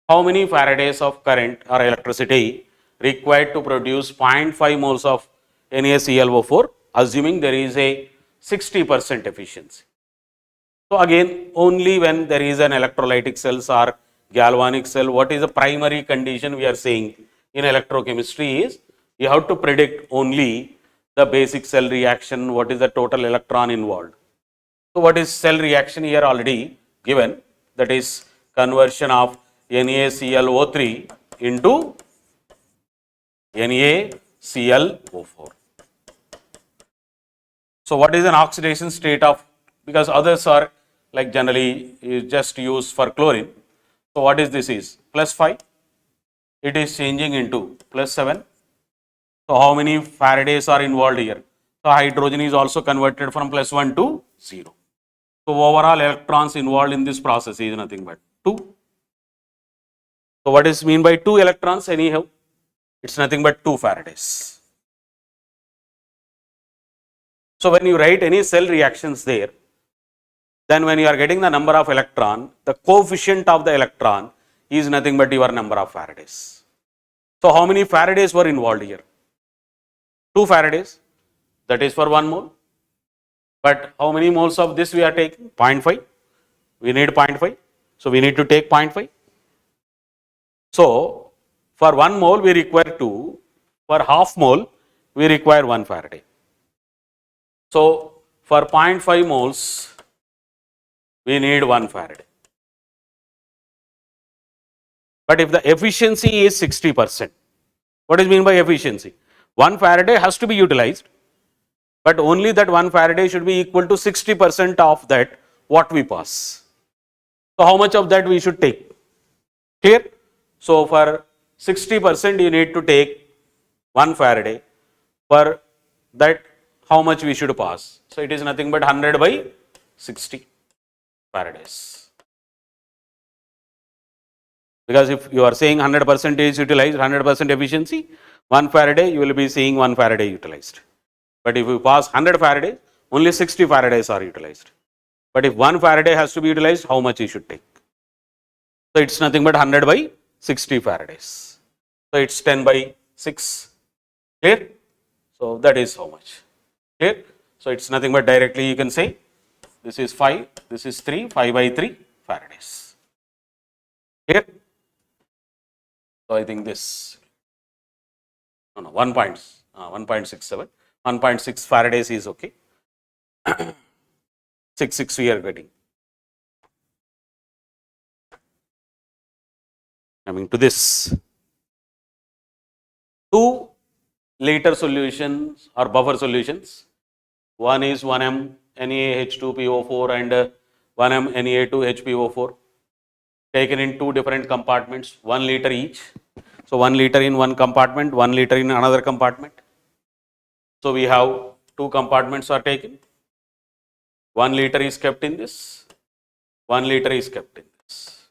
how many Faradays of current or electricity required to produce 0.5 moles of NaClO4, assuming there is a 60% efficiency. So again, only when there is an electrolytic cells or galvanic cell, what is the primary condition we are saying in electrochemistry is you have to predict only the basic cell reaction, what is the total electron involved. So what is cell reaction here already given, that is conversion of NaClO3 into NaClO4. So what is an oxidation state of, because others are like generally just used for chlorine. So what is this is? Plus 5. It is changing into plus 7. So how many Faradays are involved here? So hydrogen is also converted from plus 1 to 0. So overall electrons involved in this process is nothing but 2. So what is mean by 2 electrons anyhow? It's nothing but 2 Faradays. So when you write any cell reactions there, then when you are getting the number of electron, the coefficient of the electron is nothing but your number of Faradays. So how many Faradays were involved here? 2 Faradays, that is for 1 mole. But how many moles of this we are taking? 0.5. We need 0.5. So we need to take 0.5. So for 1 mole we require 2. For half mole we require 1 Faraday. So for 0.5 moles we need 1 Faraday. But if the efficiency is 60%, what is mean by efficiency? 1 Faraday has to be utilized, but only that 1 Faraday should be equal to 60% of that what we pass. So how much of that we should take? Clear? So for 60% you need to take 1 Faraday. For that how much we should pass? So it is nothing but 100 by 60 Faradays. Because if you are saying 100% is utilized, 100% efficiency, 1 Faraday, you will be seeing 1 Faraday utilized. But if you pass 100 Faraday, only 60 Faradays are utilized. But if 1 Faraday has to be utilized, how much you should take? So it's nothing but 100 by 60 Faradays. So it's 10 by 6. Clear? So that is how much. Clear? So it's nothing but directly you can say this is 5, this is 3, 5 by 3 Faradays. Clear? So I think this, no, 1.67, 1.6 Faradays is okay. 6 we are getting. Coming to this, 2 liter solutions or buffer solutions. One is 1m NaH2PO4 and 1m Na2HPO4 taken in 2 different compartments, 1 liter each. So 1 liter in one compartment, 1 liter in another compartment. So we have 2 compartments are taken. 1 liter is kept in this, 1 liter is kept in this.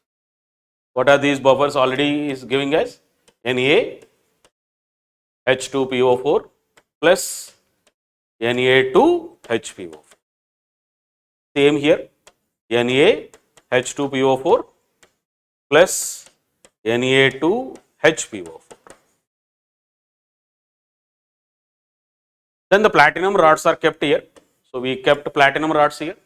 What are these buffers already is giving us? NaH2PO4 plus Na2HPO4. Same here, NaH2PO4 plus Na2HPO4. Then the platinum rods are kept here. So we kept platinum rods here.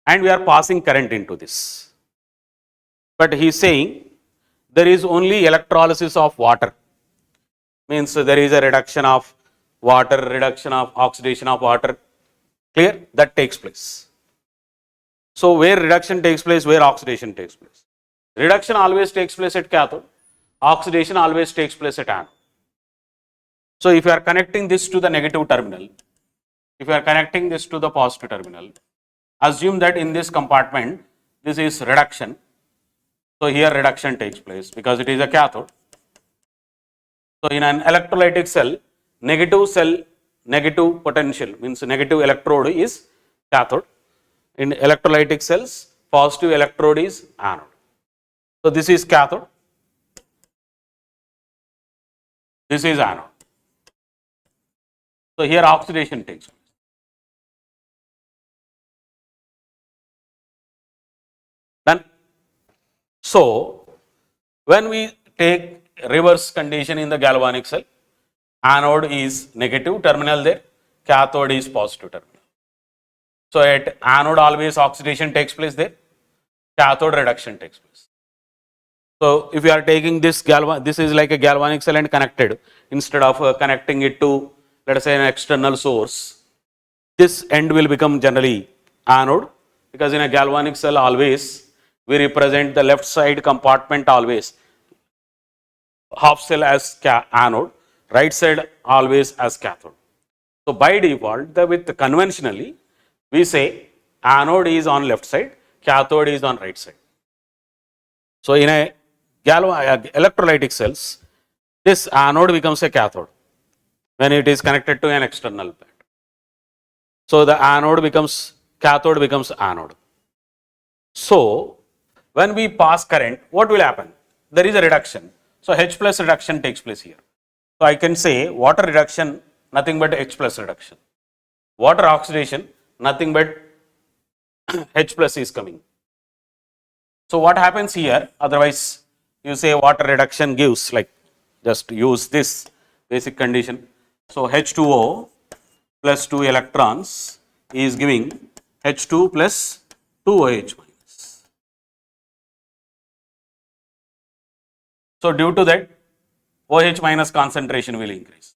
And we are passing current into this. But he is saying there is only electrolysis of water. Means there is a reduction of water, reduction of oxidation of water. Clear? That takes place. So where reduction takes place, where oxidation takes place? Reduction always takes place at cathode. Oxidation always takes place at anode. So if you are connecting this to the negative terminal, if you are connecting this to the positive terminal, assume that in this compartment, this is reduction. So here reduction takes place because it is a cathode. So in an electrolytic cell, negative potential means negative electrode is cathode. In electrolytic cells, positive electrode is anode. So this is cathode. This is anode. So here oxidation takes place. Done. So when we take reverse condition in the galvanic cell, anode is negative terminal there, cathode is positive terminal. So at anode always oxidation takes place there, cathode reduction takes place. So if you are taking this this is like a galvanic cell and connected, instead of connecting it to, let us say, an external source, this end will become generally anode, because in a galvanic cell always we represent the left side compartment always half cell as anode, right side always as cathode. So by default, with conventionally we say anode is on left side, cathode is on right side. So in a electrolytic cells, this anode becomes a cathode when it is connected to an external pad. So the anode becomes, cathode becomes anode. So when we pass current, what will happen? There is a reduction. So H plus reduction takes place here. So I can say water reduction, nothing but H plus reduction. Water oxidation, nothing but H plus is coming. So what happens here? Otherwise, you say water reduction gives, like, just use this basic condition. So H2O plus 2 electrons is giving H2 plus 2OH minus. So due to that, OH minus concentration will increase.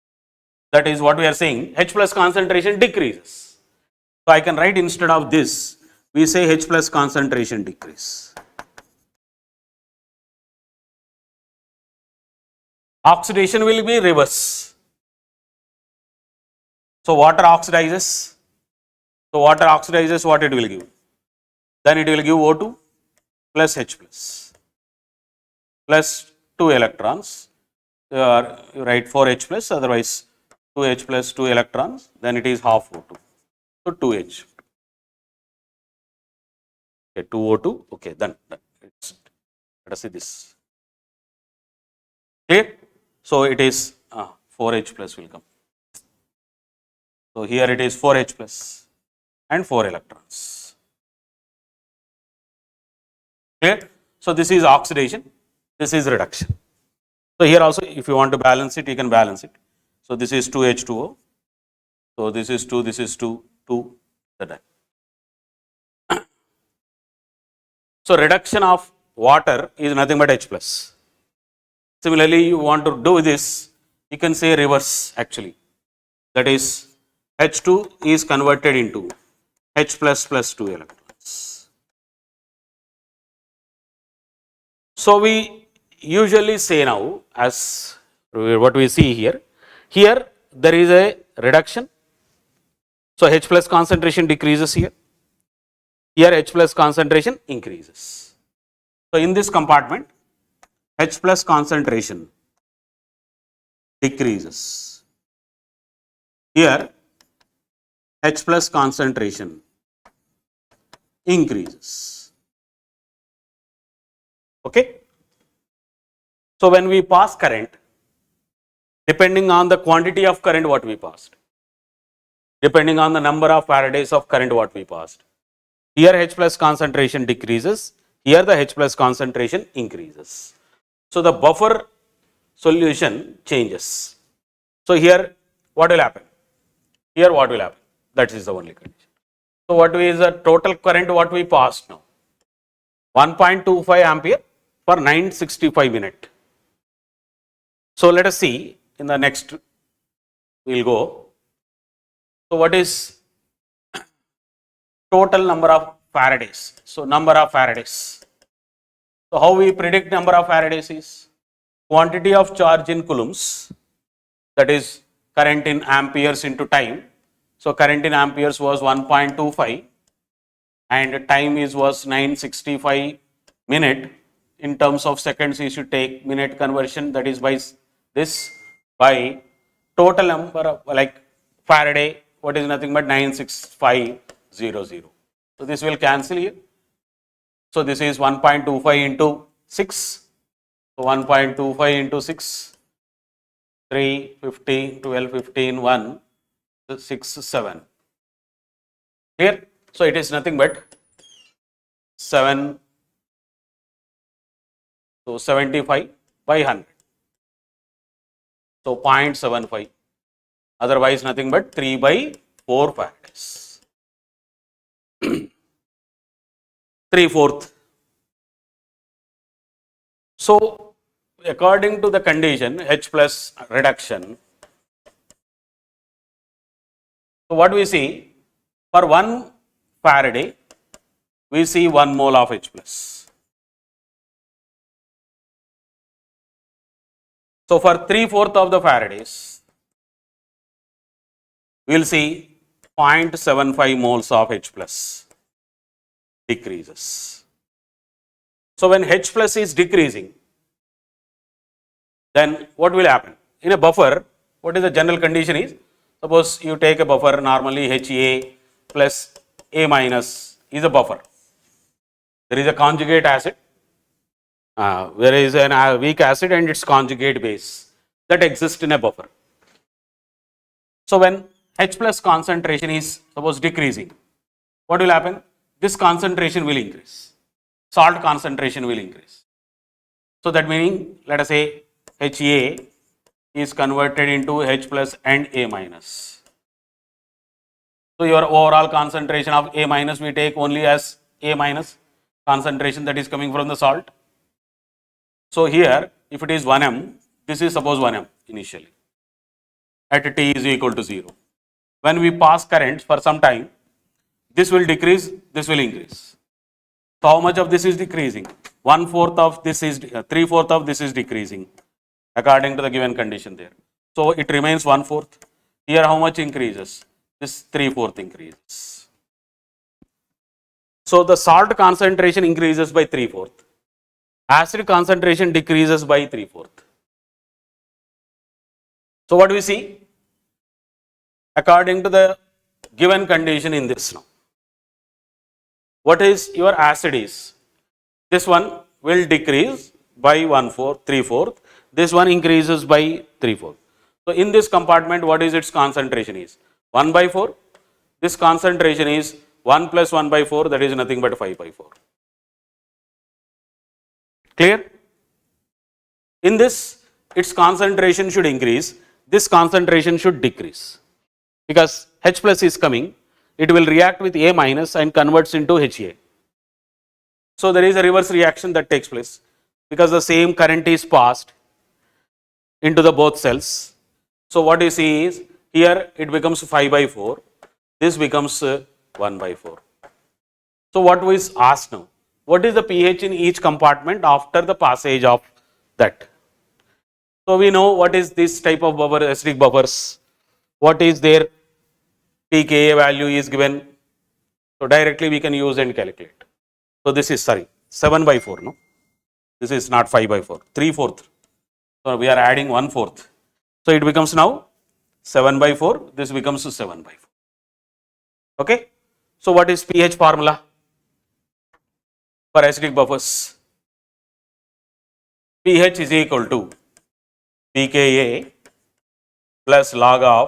That is what we are saying, H plus concentration decreases. So I can write instead of this, we say H plus concentration decrease. Oxidation will be reverse. So water oxidizes. So water oxidizes, what it will give? Then it will give O2 plus H plus 2 electrons. You write 4H plus, otherwise 2H plus 2 electrons, then it is half O2. So 2H. Okay, 2O2. Okay, then let us see this. Clear? So it is 4H plus will come. So here it is 4H plus and 4 electrons. Clear? So this is oxidation, this is reduction. So here also if you want to balance it, you can balance it. So this is 2H2O. So this is 2, this is 2, 2, that. So reduction of water is nothing but H plus. Similarly, you want to do this, you can say reverse actually. That is H2 is converted into H plus plus 2 electrons. So we usually say now, as what we see here, here there is a reduction. So H plus concentration decreases here. Here H plus concentration increases. So in this compartment, H plus concentration decreases. Here H plus concentration increases. Okay. So when we pass current, depending on the quantity of current what we passed, depending on the number of Faradays of current what we passed, here H plus concentration decreases, here the H plus concentration increases. So the buffer solution changes. So here what will happen? Here what will happen? That is the only condition. So what is the total current what we passed now? 1.25 ampere for 965 minutes. So let us see in the next, we will go. So what is total number of Faradays? So number of Faradays. So how we predict number of Faradays is quantity of charge in coulombs, that is current in amperes into time. So current in amperes was 1.25 and time was 965 minute. In terms of seconds, you should take minute conversion, that is by this, by total number of like Faraday, what is nothing but 96500. So this will cancel here. So this is 1.25 into 6. So 1.25 into 6, 3, 15, 12, 15, 1, 6, 7. Here, so it is nothing but 7, so 75 by 100. So 0.75. Otherwise nothing but 3 by 4 Faradays. 3/4. So according to the condition H plus reduction, so what we see, for 1 Faraday we see 1 mole of H plus. So for 3/4 of the Faradays, we will see 0.75 moles of H plus decreases. So when H plus is decreasing, then what will happen? In a buffer, what is the general condition is, suppose you take a buffer, normally HA plus A minus is a buffer. There is a conjugate acid, there is a weak acid and its conjugate base that exists in a buffer. So when H plus concentration is suppose decreasing, what will happen? This concentration will increase, salt concentration will increase. So that meaning, let us say HA is converted into H plus and A minus. So your overall concentration of A minus we take only as A minus concentration that is coming from the salt. So here if it is 1m, this is suppose 1m initially at T is equal to 0. When we pass current for some time, this will decrease, this will increase. So how much of this is decreasing? 1/4 of this is, 3/4 of this is decreasing according to the given condition there. So it remains 1/4. Here how much increases? This 3/4 increases. So the salt concentration increases by 3/4. Acid concentration decreases by 3/4. So what do we see? According to the given condition in this now, what is your acid is? This one will decrease by 1/4, 3/4. this one increases by 3/4. So in this compartment, what is its concentration is 1/4. This concentration is 1 plus 1/4, that is nothing but 5/4. Clear? In this, its concentration should increase, this concentration should decrease. Because H plus is coming, it will react with A minus and converts into HA. So there is a reverse reaction that takes place because the same current is passed into the both cells. So what you see is here it becomes 5/4, this becomes 1/4. So what was asked now? What is the pH in each compartment after the passage of that? So we know what is this type of buffer, acidic buffers. What is their pKa value is given. So directly we can use and calculate. So this is 7/4, no? This is not 5/4, 3/4. So we are adding 1/4. So it becomes now 7/4, this becomes 7/4. Okay? So what is pH formula for acidic buffers? pH is equal to pKa plus log of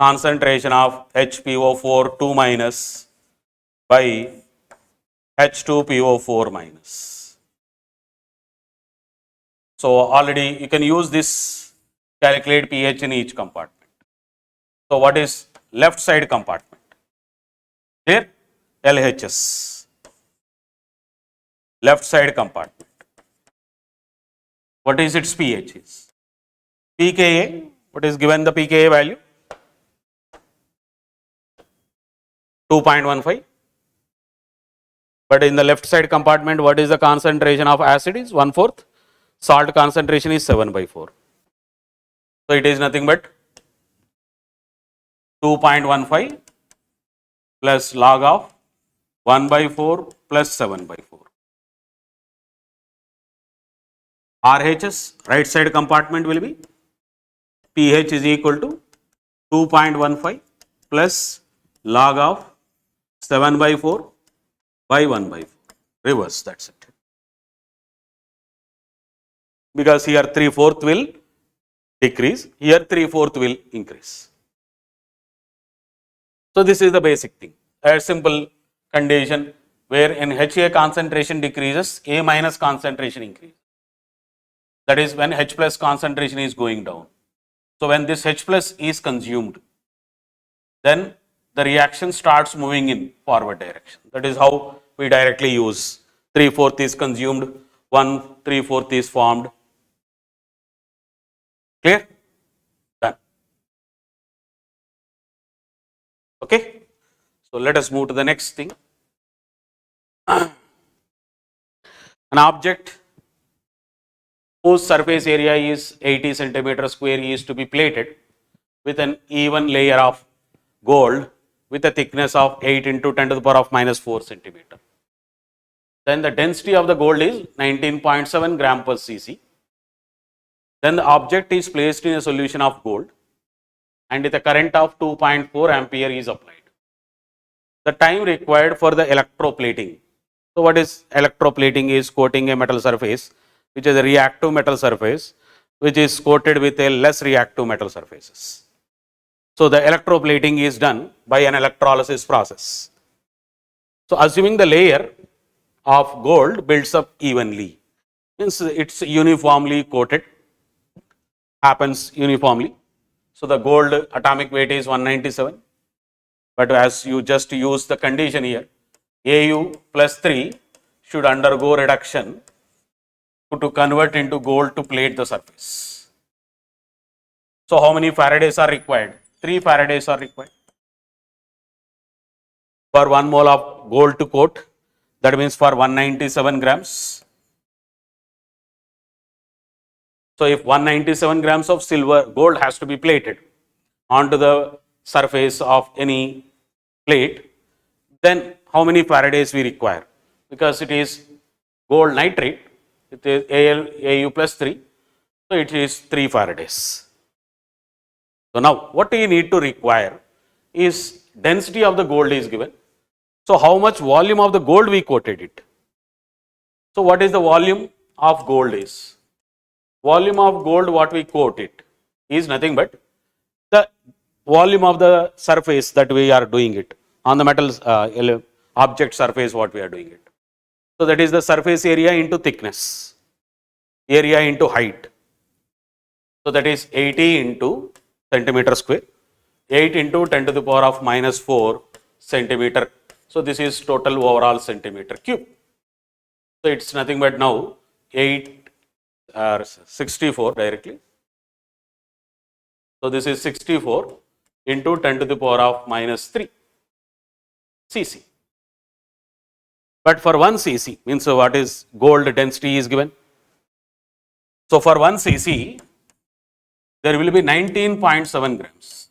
concentration of HPO4 2 minus by H2PO4 minus. So already you can use this, calculate pH in each compartment. So what is left side compartment? Here LHS, left side compartment. What is its pH is? pKa, what is given the pKa value? 2.15. But in the left side compartment, what is the concentration of acid is 1/4. Salt concentration is 7/4. So it is nothing but 2.15 plus log of 1/4 plus 7/4. RHS, right side compartment will be pH is equal to 2.15 plus log of 7/4 by 1/4. Reverse, that's it. Because here 3/4 will decrease, here 3/4 will increase. So this is the basic thing. A simple condition where in HA concentration decreases, A minus concentration increases. That is when H plus concentration is going down. So when this H plus is consumed, then the reaction starts moving in forward direction. That is how we directly use 3/4 is consumed, 1/3 is formed. Clear? Done. Okay. So let us move to the next thing. An object whose surface area is 80 centimeter square is to be plated with an even layer of gold with a thickness of 8 into 10 to the power of minus 4 centimeter. Then the density of the gold is 19.7 gram per cc. Then the object is placed in a solution of gold and with a current of 2.4 ampere is applied. The time required for the electroplating. So what is electroplating? Is coating a metal surface which is a reactive metal surface which is coated with a less reactive metal surfaces. So the electroplating is done by an electrolysis process. So assuming the layer of gold builds up evenly, means it's uniformly coated, happens uniformly. So the gold atomic weight is 197, but as you just use the condition here, Au plus 3 should undergo reduction to convert into gold to plate the surface. So how many Faradays are required? 3 Faradays are required for 1 mole of gold to coat. That means for 197 grams. So if 197 grams of gold has to be plated onto the surface of any plate, then how many Faradays we require? Because it is gold nitrate, it is Au plus 3, so it is 3 Faradays. So now what we need to require is density of the gold is given. So how much volume of the gold we coated it? So what is the volume of gold is? volume of gold what we quote it is nothing but the volume of the surface that we are doing it on the metal object surface what we are doing it. So that is the surface area into thickness, area into height. So that is 80 into centimeter square, 8 into 10 to the power of minus 4 centimeter. So this is total overall centimeter cube. So it's nothing but now 8 or 64 directly. So this is 64 into 10 to the power of minus 3 cc. But for 1 cc means what is gold density is given. So for 1 cc there will be 19.7 grams.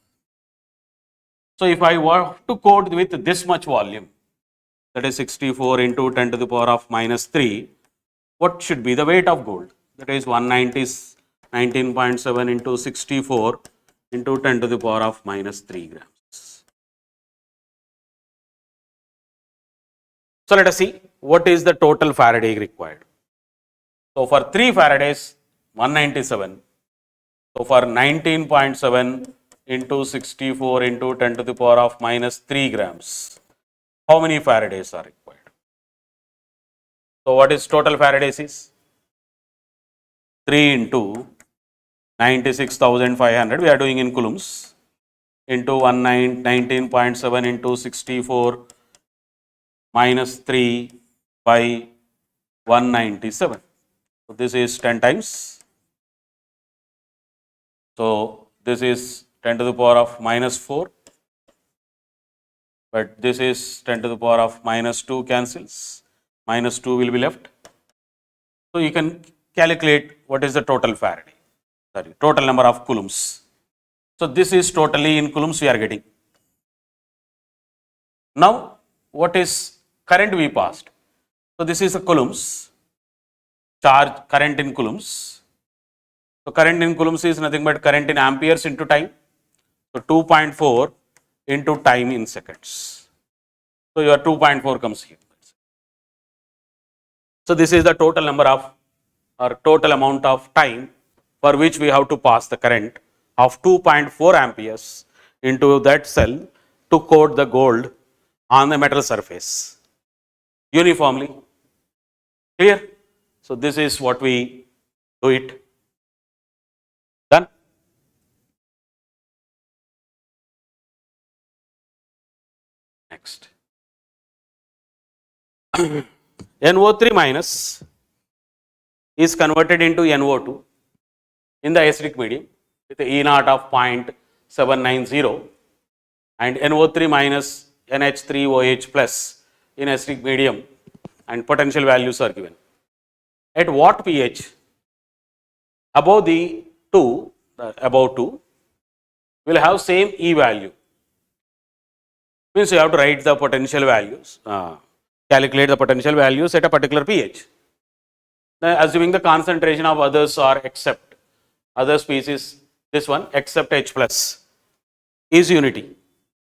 So if I were to coat with this much volume, that is 64 into 10 to the power of minus 3, what should be the weight of gold? That is 19.7 into 64 into 10 to the power of minus 3 grams. So let us see what is the total Faraday required. So for 3 Faradays, 197. So for 19.7 into 64 into 10 to the power of minus 3 grams, how many Faradays are required? So what is total Faradays is? 3 into 96,500, we are doing in coulombs, into 19.7 into 64 minus 3 by 197. So this is 10 times. So this is 10 to the power of minus 4, but this is 10 to the power of minus 2 cancels, minus 2 will be left. So you can calculate what is the total Faraday, total number of coulombs. So this is totally in coulombs we are getting. Now what is current we passed? So this is a coulombs, charge current in coulombs. So current in coulombs is nothing but current in amperes into time. So 2.4 into time in seconds. So your 2.4 comes here. So this is the total number of or total amount of time for which we have to pass the current of 2.4 amperes into that cell to coat the gold on the metal surface uniformly. Clear? So this is what we do it. Done? Next. NO3 minus is converted into NO2 in the acidic medium with a E naught of 0.790 and NO3 minus NH3OH plus in acidic medium, and potential values are given. At what pH? Above the 2, above 2 will have same E value. Means you have to write the potential values, calculate the potential values at a particular pH. Assuming the concentration of others are except other species, this one except H plus is unity.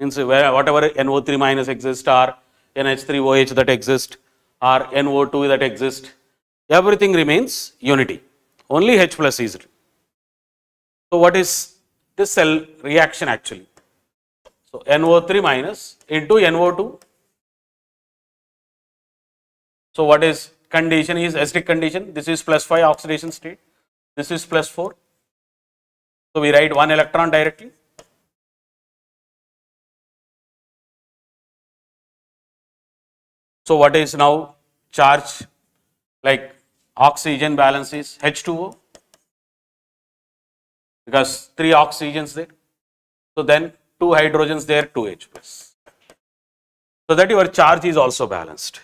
Means whatever NO3 minus exists or NH3OH that exist or NO2 that exist, everything remains unity. Only H plus is. So what is this cell reaction actually? So NO3 minus into NO2. So what is condition is acidic condition. This is plus 5 oxidation state. This is plus 4. So we write 1 electron directly. So what is now charge like oxygen balance is H2O because 3 oxygens there. So then 2 hydrogens there, 2H plus. So that your charge is also balanced.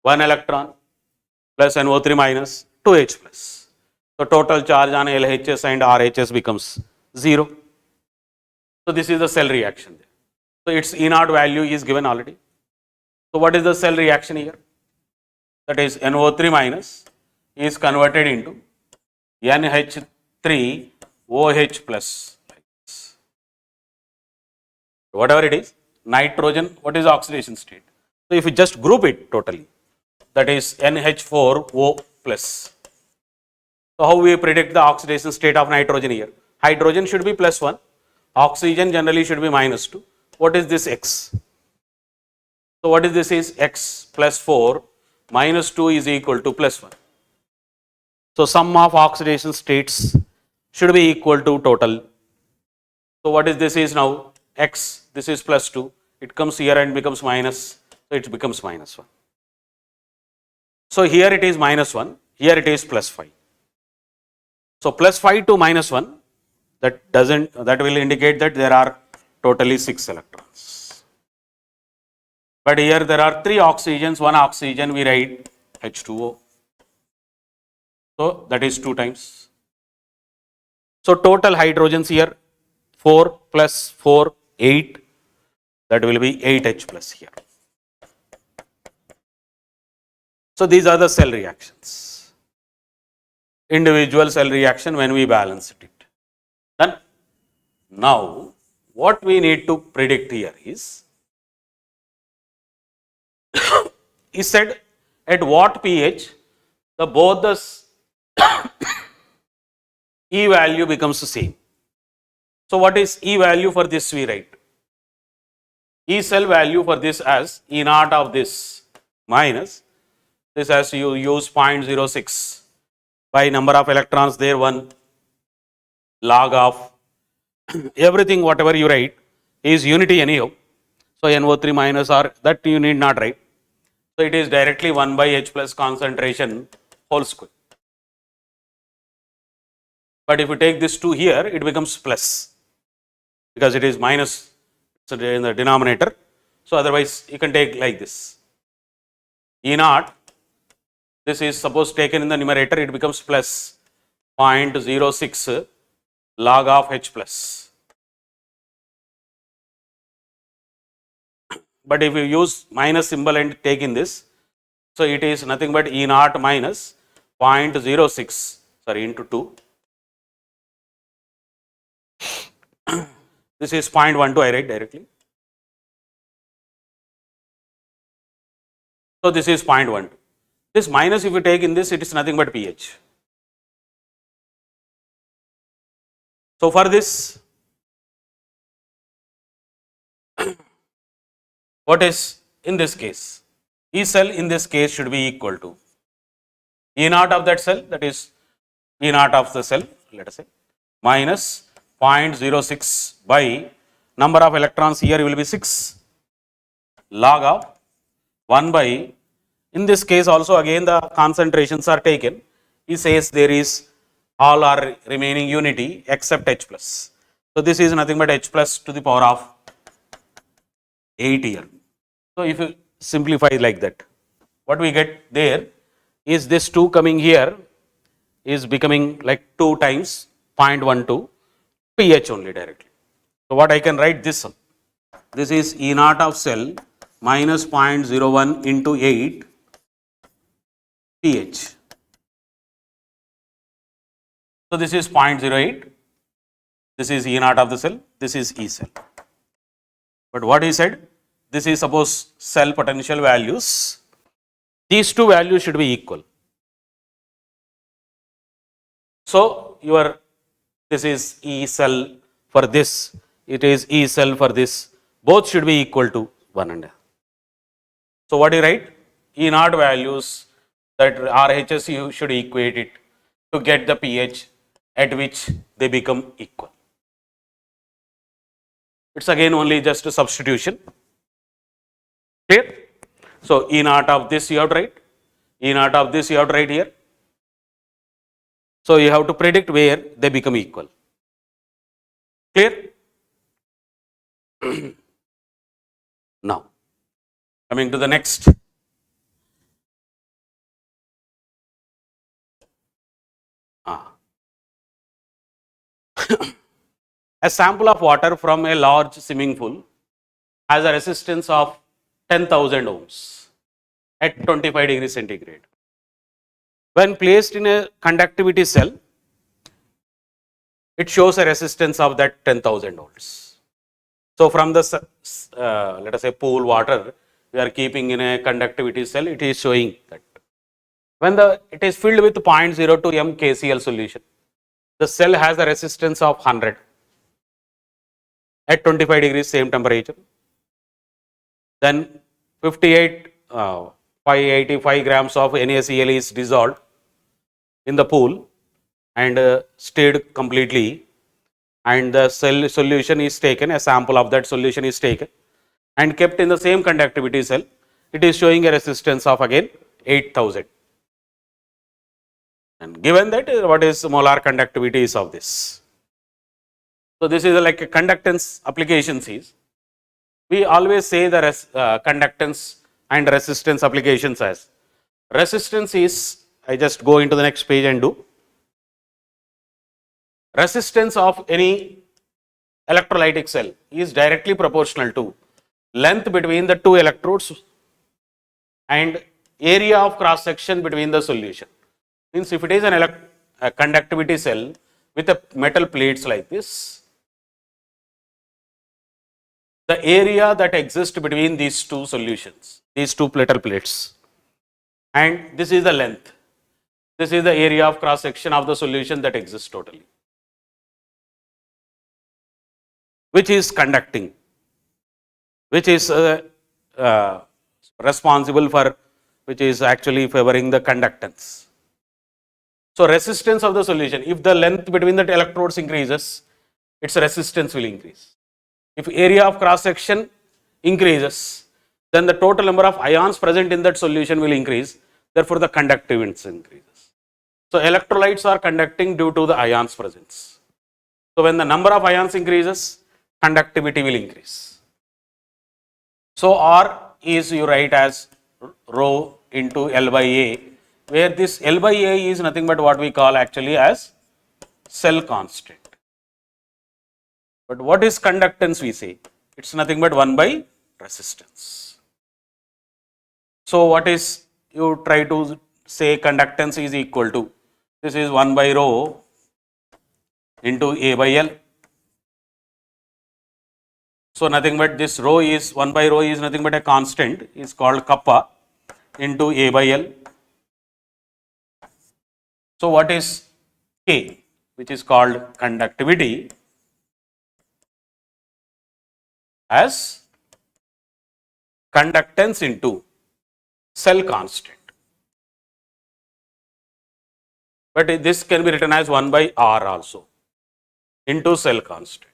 1 electron plus NO3 minus 2H plus. So total charge on LHS and RHS becomes 0. So this is the cell reaction there. So its E naught value is given already. So what is the cell reaction here? That is NO3 minus is converted into NH3OH plus. Whatever it is, nitrogen, what is the oxidation state? So if you just group it totally, that is NH4O plus. So how we predict the oxidation state of nitrogen here? Hydrogen should be +1, oxygen generally should be -2. What is this X? So what is this is X plus 4 minus 2 is equal to +1. So sum of oxidation states should be equal to total. So what is this is now X, this is +2, it comes here and becomes minus, so it becomes -1. So here it is -1, here it is +5. So +5 to -1, that will indicate that there are totally 6 electrons. But here there are 3 oxygens, 1 oxygen, we write H2O. So that is 2 times. So total hydrogens here 4 plus 4, 8. That will be 8H plus here. So these are the cell reactions. Individual cell reaction when we balance it. Then now what we need to predict here is, he said at what pH both the E value becomes the same. So what is E value for this we write? E cell value for this as E naught of this minus this as you use 0.06 by number of electrons there 1 log of everything whatever you write is unity anyhow. So NO3 minus or that you need not write. So it is directly 1 by H plus concentration whole square. But if you take this 2 here, it becomes plus because it is minus in the denominator. So otherwise you can take like this. E naught, this is suppose taken in the numerator, it becomes plus 0.06 log of H plus. But if you use minus symbol and take in this, so it is nothing but E naught minus 0.06 into 2. This is 0.12 I write directly. So this is 0.12. This minus if you take in this, it is nothing but pH. So for this, what is in this case? E cell in this case should be equal to E naught of that cell, that is E naught of the cell, let us say, minus 0.06 by number of electrons here will be 6 log of 1 by, in this case also again the concentrations are taken. He says there is all are remaining unity except H plus. So this is nothing but H plus to the power of 8 here. So if you simplify like that, what we get there is this 2 coming here is becoming like 2 times 0.12 pH only directly. So what I can write this, this is E naught of cell minus 0.01 into 8 pH. So this is 0.08, this is E naught of the cell, this is E cell. But what he said, this is suppose cell potential values, these 2 values should be equal. So your, this is E cell for this, it is E cell for this, both should be equal to 1 and. So what do you write? E naught values that RHS you should equate it to get the pH at which they become equal. It's again only just a substitution. Clear? So E naught of this you have to write, E naught of this you have to write here. So you have to predict where they become equal. Clear? Now, coming to the next. A sample of water from a large swimming pool has a resistance of 10,000 ohms at 25 degrees centigrade. When placed in a conductivity cell, it shows a resistance of that 10,000 volts. So from the let us say pool water, we are keeping in a conductivity cell, it is showing that. When it is filled with 0.02 m KCl solution, the cell has a resistance of 100 at 25 degrees same temperature. Then 585 grams of NaCl is dissolved in the pool and stirred completely, and the cell solution is taken, a sample of that solution is taken and kept in the same conductivity cell. It is showing a resistance of again 8000. And given that, what is molar conductivity is of this. So this is like a conductance applications is. We always say the conductance and resistance applications as. Resistance is, I just go into the next page and do. Resistance of any electrolytic cell is directly proportional to length between the two electrodes and area of cross section between the solution. Means if it is a conductivity cell with a metal plates like this, the area that exists between these two solutions, these two metal plates, and this is the length. This is the area of cross section of the solution that exists totally, which is conducting, which is responsible for, which is actually favoring the conductance. So resistance of the solution, if the length between the electrodes increases, its resistance will increase. If area of cross section increases, then the total number of ions present in that solution will increase, therefore the conductance increases. So electrolytes are conducting due to the ions presence. So when the number of ions increases, conductivity will increase. So R is you write as rho into L by A, where this L by A is nothing but what we call actually as cell constant. But what is conductance we say? It's nothing but 1 by resistance. So what is, you try to say conductance is equal to, this is 1 by rho into A by L. So nothing but this rho is, 1 by rho is nothing but a constant, is called kappa into A by L. So what is K, which is called conductivity, as conductance into cell constant. But this can be written as 1 by R also into cell constant.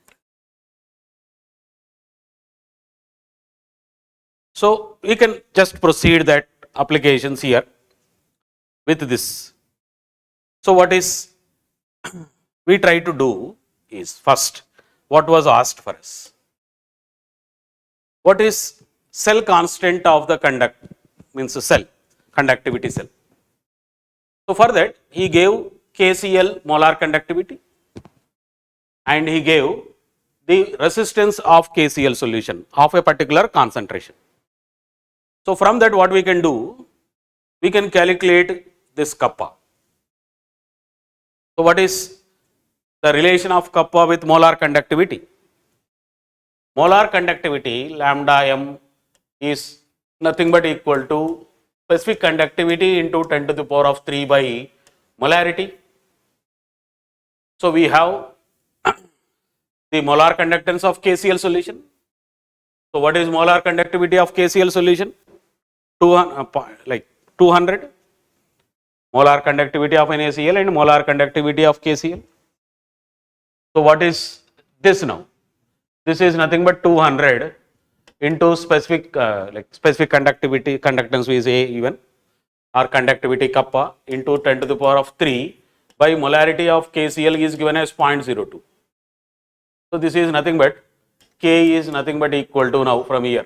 So we can just proceed that applications here with this. So what is we try to do is, first, what was asked for us? What is cell constant of the cell, conductivity cell? So for that, he gave KCl molar conductivity and he gave the resistance of KCl solution of a particular concentration. So from that, what we can do, we can calculate this kappa. So what is the relation of kappa with molar conductivity? Molar conductivity lambda m is nothing but equal to specific conductivity into 10 to the power of 3 by molarity. So we have the molar conductance of KCl solution. So what is molar conductivity of KCl solution? 200. Molar conductivity of NaCl and molar conductivity of KCl. So what is this now? This is nothing but 200 into specific specific conductivity, conductance we say even, or conductivity kappa into 10 to the power of 3 by molarity of KCl is given as 0.02. So this is nothing but, K is nothing but equal to, now from here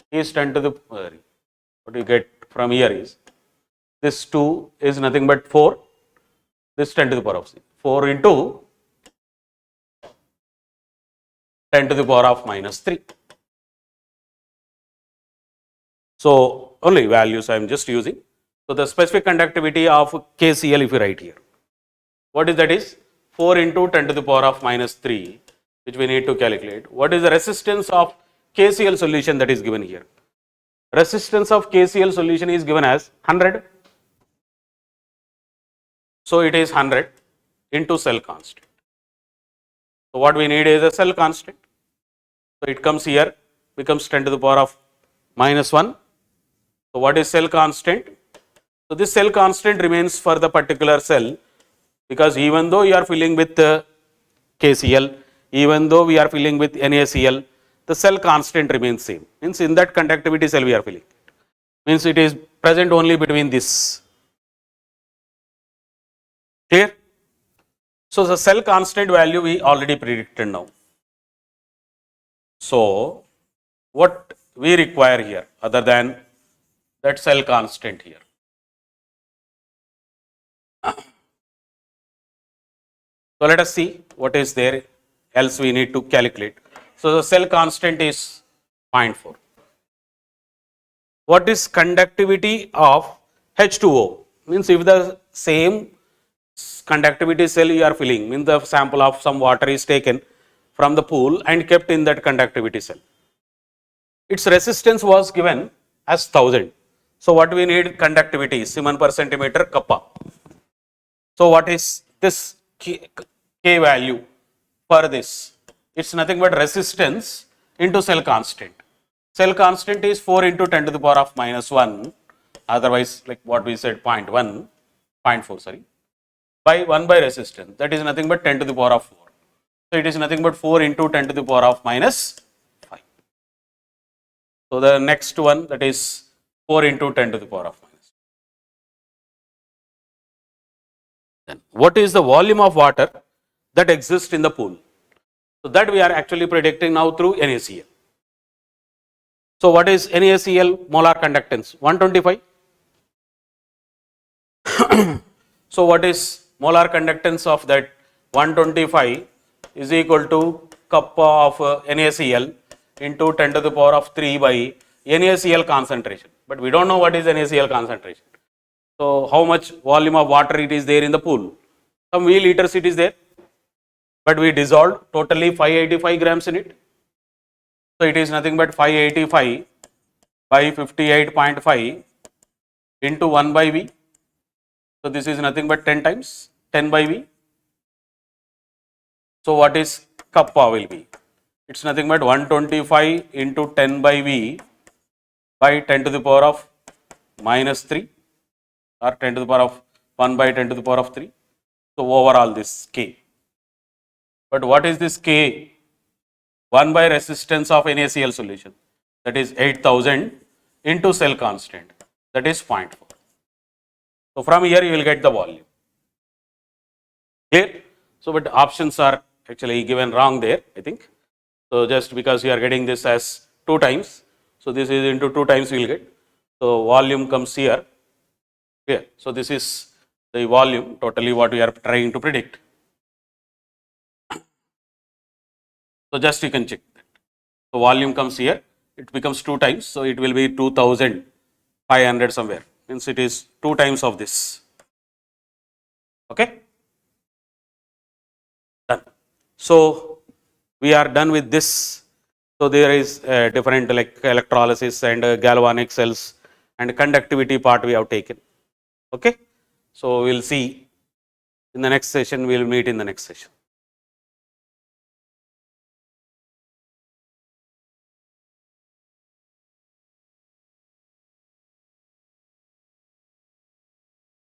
is 10 to the, what you get from here is, this 2 is nothing but 4, this 10 to the power of 4 into 10 to the power of -3. So only values I am just using. So the specific conductivity of KCl, if you write here, what is that is 4 into 10 to the power of -3, which we need to calculate. What is the resistance of KCl solution that is given here? Resistance of KCl solution is given as 100. So it is 100 into cell constant. So what we need is a cell constant. So it comes here, becomes 10 to the power of minus 1. So what is cell constant? So this cell constant remains for the particular cell, because even though you are filling with KCl, even though we are filling with NaCl, the cell constant remains same. Means in that conductivity cell we are filling. Means it is present only between this. Clear? So the cell constant value we already predicted now. So what we require here other than that cell constant here? So let us see what is there, else we need to calculate. So the cell constant is 0.4. What is conductivity of H2O? Means if the same conductivity cell you are filling, means the sample of some water is taken from the pool and kept in that conductivity cell. Its resistance was given as 1000. So what we need conductivity, Siemens per centimeter kappa. So what is this K value for this? It's nothing but resistance into cell constant. Cell constant is 4 into 10 to the power of minus 1, otherwise like what we said 0.4 sorry, by 1 by resistance, that is nothing but 10 to the power of 4. So it is nothing but 4 into 10 to the power of minus 5. So the next one, that is 4 into 10 to the power of minus. Then what is the volume of water that exists in the pool? So that we are actually predicting now through NaCl. So what is NaCl molar conductance? 125. So what is molar conductance of that 125 is equal to kappa of NaCl into 10 to the power of 3 by NaCl concentration. But we don't know what is NaCl concentration. So how much volume of water it is there in the pool? Some V liters it is there. But we dissolved totally 585 grams in it. So it is nothing but 585 by 58.5 into 1 by V. So this is nothing but 10 times 10 by V. So what is kappa will be? It's nothing but 125 into 10 by V by 10 to the power of minus 3 or 10 to the power of 1 by 10 to the power of 3. So overall this K. But what is this K? 1 by resistance of NaCl solution, that is 8000 into cell constant, that is 0.4. So from here you will get the volume. Clear? So but options are actually given wrong there, I think. So just because you are getting this as 2 times, so this is into 2 times you will get. So volume comes here. Here. So this is the volume totally what we are trying to predict. So just you can check that. So volume comes here, it becomes 2 times, so it will be 2500 somewhere, means it is 2 times of this. Okay? Done. So we are done with this. So there is different like electrolysis and galvanic cells and conductivity part we have taken. Okay? So we will see in the next session, we will meet in the next session.